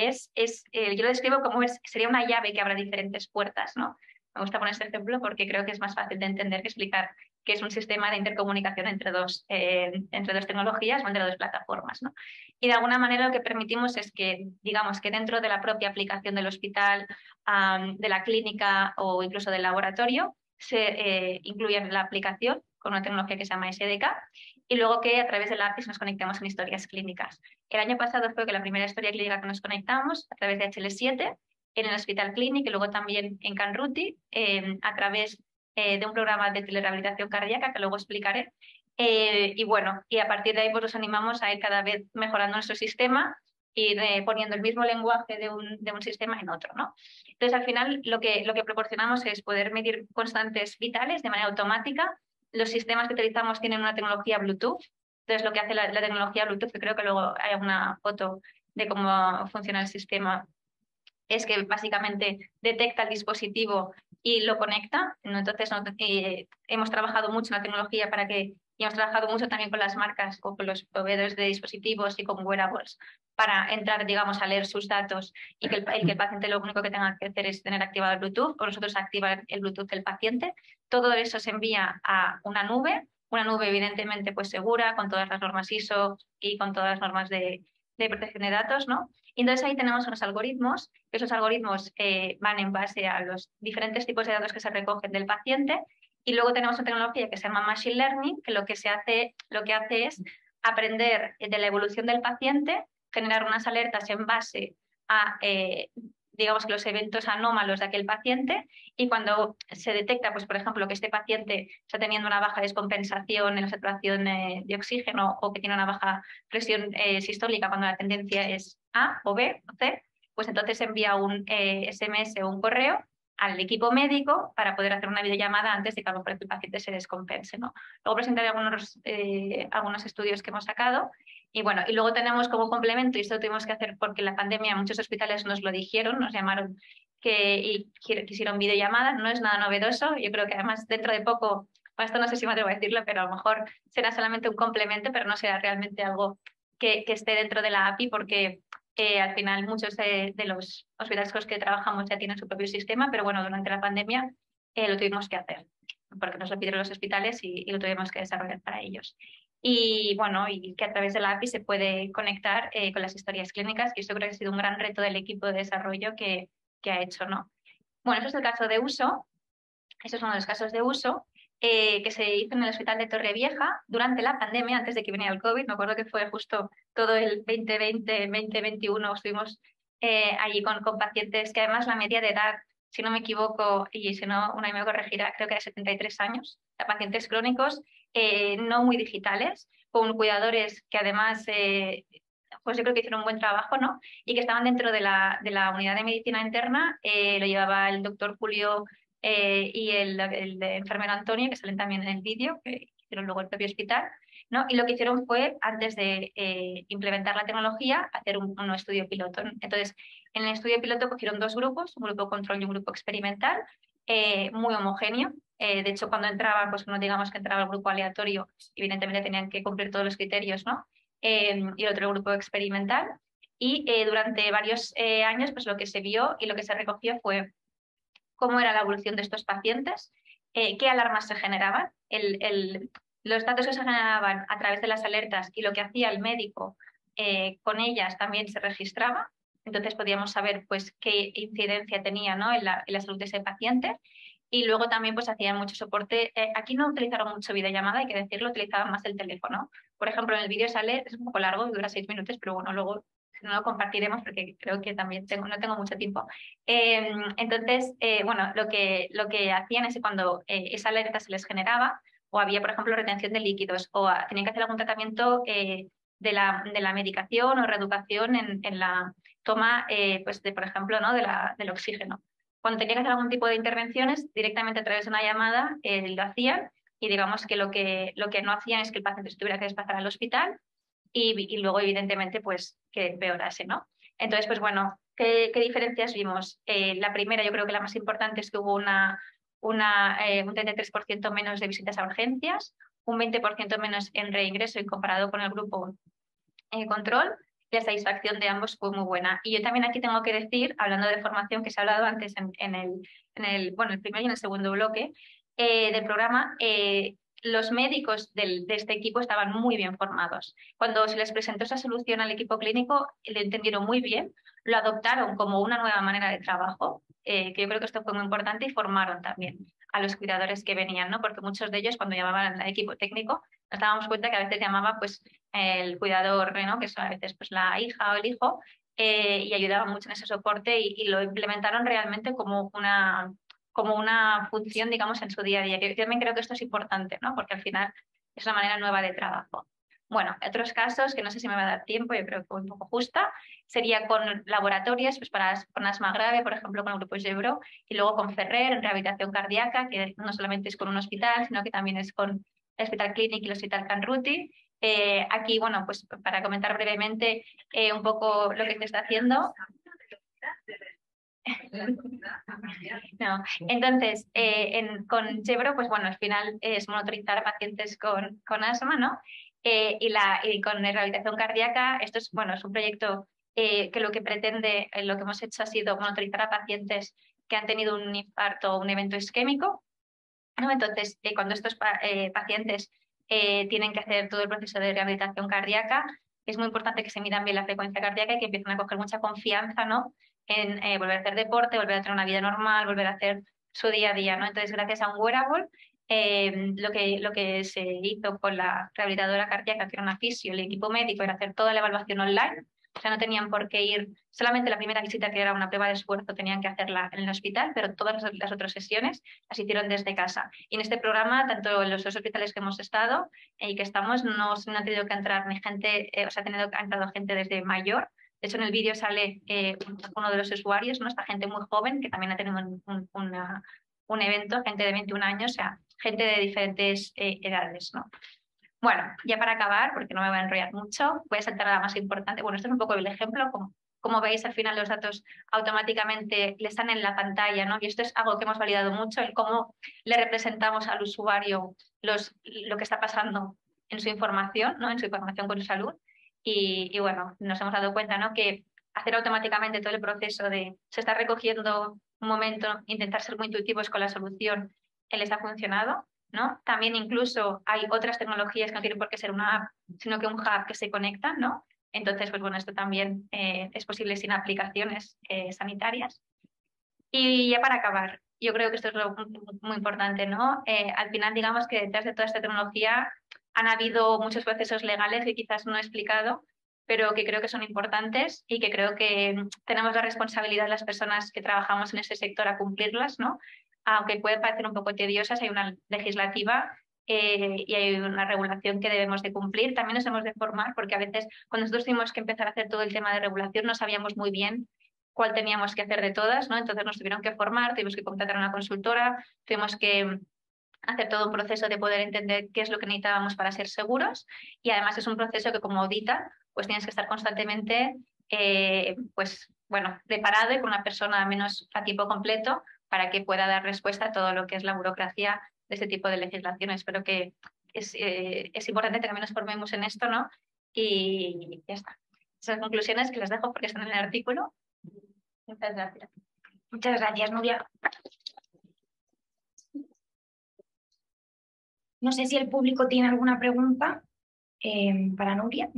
es, yo lo describo como sería una llave que abra diferentes puertas, ¿no? Me gusta poner este ejemplo porque creo que es más fácil de entender que explicar que es un sistema de intercomunicación entre dos tecnologías o entre dos plataformas, ¿no? Y de alguna manera lo que permitimos es que, digamos, que dentro de la propia aplicación del hospital, de la clínica o incluso del laboratorio, se incluya la aplicación con una tecnología que se llama SDK y luego que a través de la API nos conectemos en historias clínicas. El año pasado fue que la primera historia clínica que nos conectamos a través de HL7 en el Hospital Clínic y luego también en Canruti a través de un programa de telerehabilitación cardíaca que luego explicaré. Y bueno, y a partir de ahí pues os animamos a ir cada vez mejorando nuestro sistema y poniendo el mismo lenguaje de un sistema en otro, ¿no? Entonces, al final, lo que proporcionamos es poder medir constantes vitales de manera automática. Los sistemas que utilizamos tienen una tecnología Bluetooth. Entonces, lo que hace la tecnología Bluetooth, que creo que luego hay una foto de cómo funciona el sistema, es que básicamente detecta el dispositivo y lo conecta. Entonces, hemos trabajado mucho en la tecnología y hemos trabajado mucho también con las marcas o con los proveedores de dispositivos y con wearables para entrar, digamos, a leer sus datos y que el paciente lo único que tenga que hacer es tener activado el Bluetooth o nosotros activar el Bluetooth del paciente. Todo eso se envía a una nube evidentemente pues segura, con todas las normas ISO y con todas las normas de protección de datos, ¿no? Y entonces ahí tenemos unos algoritmos, que esos algoritmos van en base a los diferentes tipos de datos que se recogen del paciente y luego tenemos una tecnología que se llama Machine Learning, que lo que hace es aprender de la evolución del paciente, generar unas alertas en base a, digamos, que los eventos anómalos de aquel paciente y cuando se detecta, pues, por ejemplo, que este paciente está teniendo una baja descompensación en la saturación de oxígeno o que tiene una baja presión sistólica cuando la tendencia es A o B o C, pues entonces envía un SMS o un correo al equipo médico para poder hacer una videollamada antes de que a lo mejor el paciente se descompense, ¿no? Luego presentaré algunos estudios que hemos sacado y bueno, y luego tenemos como complemento, y esto lo tuvimos que hacer porque en la pandemia muchos hospitales nos lo dijeron, nos llamaron y quisieron videollamadas, no es nada novedoso, yo creo que además dentro de poco, bueno, esto no sé si me atrevo a decirlo, pero a lo mejor será solamente un complemento, pero no será realmente algo que esté dentro de la API porque al final muchos de los hospitales con los que trabajamos ya tienen su propio sistema, pero bueno, durante la pandemia lo tuvimos que hacer, porque nos lo pidieron los hospitales y lo tuvimos que desarrollar para ellos. Y bueno, y que a través de la API se puede conectar con las historias clínicas, que eso creo que ha sido un gran reto del equipo de desarrollo que ha hecho, ¿no? Bueno, eso es el caso de uso, eso es uno de los casos de uso que se hizo en el Hospital de Torrevieja durante la pandemia, antes de que viniera el COVID. Me acuerdo que fue justo todo el 2020, 2021, estuvimos allí con pacientes que además la media de edad, si no me equivoco, y si no, una me corregirá, creo que de 73 años, pacientes crónicos, no muy digitales, con cuidadores que además pues yo creo que hicieron un buen trabajo, ¿no? Y que estaban dentro de la unidad de medicina interna, lo llevaba el doctor Julio y el enfermero Antonio, que salen también en el vídeo, que hicieron luego el propio hospital, ¿no? Y lo que hicieron fue, antes de implementar la tecnología, hacer un estudio piloto. Entonces, en el estudio piloto cogieron dos grupos, un grupo control y un grupo experimental, muy homogéneo. De hecho, cuando entraban, pues no digamos que entraba el grupo aleatorio, evidentemente tenían que cumplir todos los criterios, ¿no? Y el otro grupo experimental. Y durante varios años, pues lo que se vio y lo que se recogió fue cómo era la evolución de estos pacientes, qué alarmas se generaban, los datos que se generaban a través de las alertas y lo que hacía el médico con ellas también se registraba. Entonces podíamos saber pues, qué incidencia tenía, ¿no? en la salud de ese paciente. Y luego también pues hacían mucho soporte. Aquí no utilizaron mucho videollamada, hay que decirlo, utilizaban más el teléfono. Por ejemplo, en el vídeo sale, es un poco largo, dura 6 minutos, pero bueno, luego no lo compartiremos porque creo que también no tengo mucho tiempo. Entonces, bueno, lo que hacían es que cuando esa alerta se les generaba, o había, por ejemplo, retención de líquidos, o tenían que hacer algún tratamiento de la medicación o reeducación en la toma, pues por ejemplo, ¿no? del oxígeno. Cuando tenía que hacer algún tipo de intervenciones, directamente a través de una llamada lo hacían y digamos que lo que no hacían es que el paciente se tuviera que desplazar al hospital y luego, evidentemente, pues que empeorase, ¿no? Entonces, pues bueno, ¿qué diferencias vimos? La primera, yo creo que la más importante es que hubo un 33% menos de visitas a urgencias, un 20% menos en reingreso y comparado con el grupo control, y la satisfacción de ambos fue muy buena. Y yo también aquí tengo que decir, hablando de formación que se ha hablado antes en el primer y en el segundo bloque del programa, los médicos de este equipo estaban muy bien formados. Cuando se les presentó esa solución al equipo clínico, lo entendieron muy bien, lo adoptaron como una nueva manera de trabajo, que yo creo que esto fue muy importante, y formaron también a los cuidadores que venían, ¿no? Porque muchos de ellos, cuando llamaban al equipo técnico, nos dábamos cuenta que a veces llamaba pues, el cuidador, ¿no? Que son a veces pues, la hija o el hijo, y ayudaban mucho en ese soporte y lo implementaron realmente como una función, digamos, en su día a día. Yo también creo que esto es importante, ¿no? Porque al final es una manera nueva de trabajo. Bueno, otros casos, que no sé si me va a dar tiempo, yo creo que un poco justa, sería con laboratorios, pues con asma grave, por ejemplo, con el grupo Gebro, y luego con Ferrer, en rehabilitación cardíaca, que no solamente es con un hospital, sino que también es con el Hospital Clínic y el Hospital Canruti. Aquí, bueno, pues para comentar brevemente un poco lo que se está haciendo. No. Entonces, con Gebro, pues bueno, al final es monitorizar a pacientes con asma, ¿no? Y con rehabilitación cardíaca, esto es, bueno, es un proyecto que lo que pretende, lo que hemos hecho ha sido monitorizar a pacientes que han tenido un infarto o un evento isquémico, ¿no? Entonces, cuando estos pacientes tienen que hacer todo el proceso de rehabilitación cardíaca, es muy importante que se midan bien la frecuencia cardíaca y que empiecen a coger mucha confianza, ¿no? En volver a hacer deporte, volver a tener una vida normal, volver a hacer su día a día, ¿no? Entonces, gracias a un wearable, lo que se hizo con la rehabilitadora cardíaca, que era una fisio, el equipo médico, era hacer toda la evaluación online. O sea, no tenían por qué ir, solamente la primera visita, que era una prueba de esfuerzo, tenían que hacerla en el hospital, pero todas las otras sesiones las hicieron desde casa. Y en este programa, tanto en los dos hospitales que hemos estado y que estamos, no ha tenido que entrar ni gente, o sea, ha entrado gente desde mayor. De hecho, en el vídeo sale uno de los usuarios, ¿no? Esta gente muy joven que también ha tenido un evento, gente de 21 años, o sea, gente de diferentes edades, ¿no? Bueno, ya para acabar, porque no me voy a enrollar mucho, voy a saltar a la más importante. Bueno, esto es un poco el ejemplo, como veis, al final los datos automáticamente le están en la pantalla, ¿no? Y esto es algo que hemos validado mucho, el cómo le representamos al usuario lo que está pasando en su información, ¿no? En su información con salud. Y bueno, nos hemos dado cuenta, ¿no? Que hacer automáticamente todo el proceso de se está recogiendo un momento, intentar ser muy intuitivos con la solución, les ha funcionado, ¿no? También incluso hay otras tecnologías que no tienen por qué ser una app, sino que un hub que se conecta, ¿no? Entonces, pues bueno, esto también es posible sin aplicaciones sanitarias. Y ya para acabar, yo creo que esto es muy importante, ¿no? Al final, digamos que detrás de toda esta tecnología han habido muchos procesos legales que quizás no he explicado, pero que creo que son importantes y que creo que tenemos la responsabilidad las personas que trabajamos en este sector a cumplirlas, ¿no? Aunque pueden parecer un poco tediosas, hay una legislativa y hay una regulación que debemos de cumplir. También nos hemos de formar, porque a veces cuando nosotros tuvimos que empezar a hacer todo el tema de regulación no sabíamos muy bien cuál teníamos que hacer de todas, ¿no? Entonces nos tuvieron que formar, tuvimos que contratar a una consultora, tuvimos que hacer todo un proceso de poder entender qué es lo que necesitábamos para ser seguros, y además es un proceso que, como audita, pues tienes que estar constantemente pues bueno, preparado y con una persona al menos a tiempo completo para que pueda dar respuesta a todo lo que es la burocracia de este tipo de legislación. Espero que es importante que también nos formemos en esto, ¿no? Y ya está. Esas conclusiones que las dejo porque están en el artículo. Muchas gracias. Muchas gracias, Nubia. No sé si el público tiene alguna pregunta para Nubia.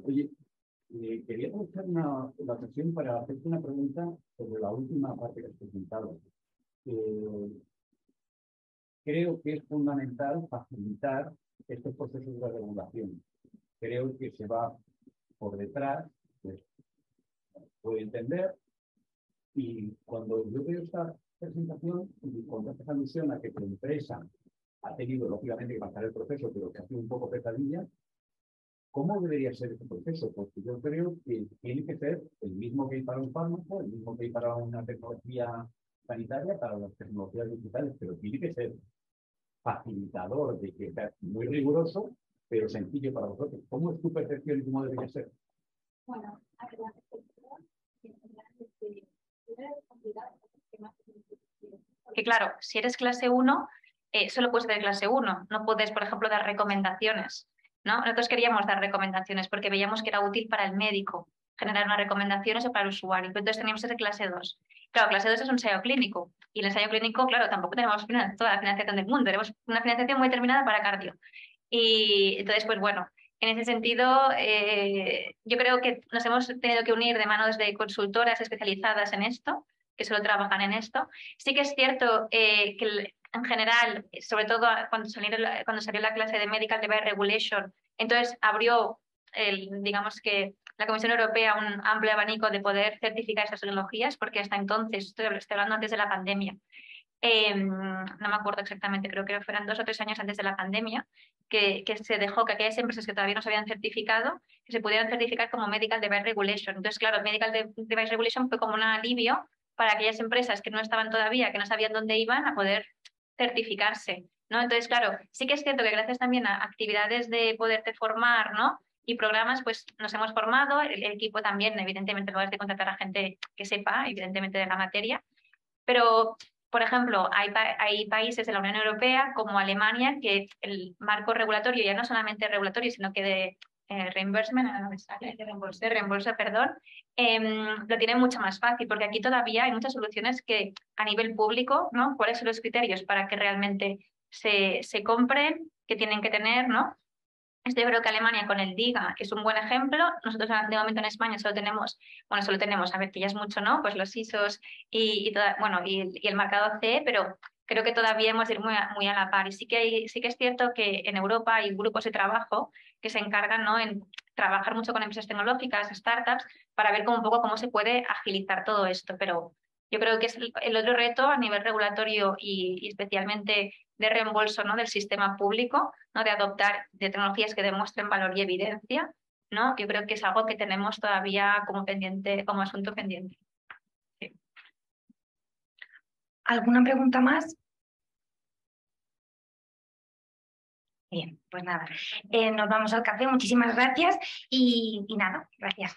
Oye, quería aprovechar la ocasión para hacerte una pregunta sobre la última parte que has presentado. Creo que es fundamental facilitar estos procesos de regulación. Creo que se va por detrás, pues, puedo entender, y cuando yo veo esta presentación y cuando haces alusión a que tu empresa ha tenido lógicamente que pasar el proceso, pero que ha sido un poco pesadilla. ¿Cómo debería ser este proceso? Porque yo creo que tiene que ser el mismo que hay para un fármaco, el mismo que hay para una tecnología sanitaria, para las tecnologías digitales, pero tiene que ser facilitador, de que sea muy riguroso, pero sencillo para vosotros. ¿Cómo es tu percepción y cómo debería ser? Bueno, a ver, la perspectiva en general es que claro, si eres clase 1, solo puedes ser clase 1, no puedes, por ejemplo, dar recomendaciones, ¿no? Nosotros queríamos dar recomendaciones porque veíamos que era útil para el médico generar unas recomendaciones o para el usuario, pero entonces teníamos que ser clase 2. Claro, clase 2 es un ensayo clínico y el ensayo clínico, claro, tampoco tenemos toda la financiación del mundo, tenemos una financiación muy determinada para cardio. Y entonces, pues bueno, en ese sentido, yo creo que nos hemos tenido que unir de manos de consultoras especializadas en esto, que solo trabajan en esto. Sí que es cierto que en general, sobre todo cuando salió la clase de Medical Device Regulation, entonces abrió, digamos que la Comisión Europea un amplio abanico de poder certificar estas tecnologías, porque hasta entonces, estoy hablando antes de la pandemia, no me acuerdo exactamente, creo que fueron 2 o 3 años antes de la pandemia, que se dejó que aquellas empresas que todavía no se habían certificado, que se pudieran certificar como Medical Device Regulation. Entonces, claro, Medical Device Regulation fue como un alivio para aquellas empresas que no estaban todavía, que no sabían dónde iban, a poder certificarse, ¿no? Entonces, claro, sí que es cierto que gracias también a actividades de poderte formar, ¿no? Y programas, pues nos hemos formado, el equipo también, evidentemente, luego de contratar a gente que sepa, evidentemente, de la materia, pero, por ejemplo, hay países de la Unión Europea, como Alemania, que el marco regulatorio, ya no solamente regulatorio, sino que de reimbursement, de reembolso, perdón, lo tiene mucho más fácil, porque aquí todavía hay muchas soluciones que a nivel público, ¿no? ¿Cuáles son los criterios para que realmente se compren, que tienen que tener, ¿no? Esto yo creo que Alemania con el DIGA es un buen ejemplo. Nosotros de momento en España solo tenemos, a ver que ya es mucho, ¿no? Pues los ISOs y el marcado CE, pero creo que todavía hemos de ir muy a la par. Y sí que es cierto que en Europa hay grupos de trabajo que se encargan, ¿no? En trabajar mucho con empresas tecnológicas, startups, para ver un poco cómo se puede agilizar todo esto. Pero yo creo que es el otro reto a nivel regulatorio y especialmente de reembolso, ¿no? Del sistema público, ¿no? De adoptar de tecnologías que demuestren valor y evidencia, ¿no? Yo creo que es algo que tenemos todavía como pendiente, como asunto pendiente. Sí. ¿Alguna pregunta más? Bien, pues nada, nos vamos al café. Muchísimas gracias y nada, gracias.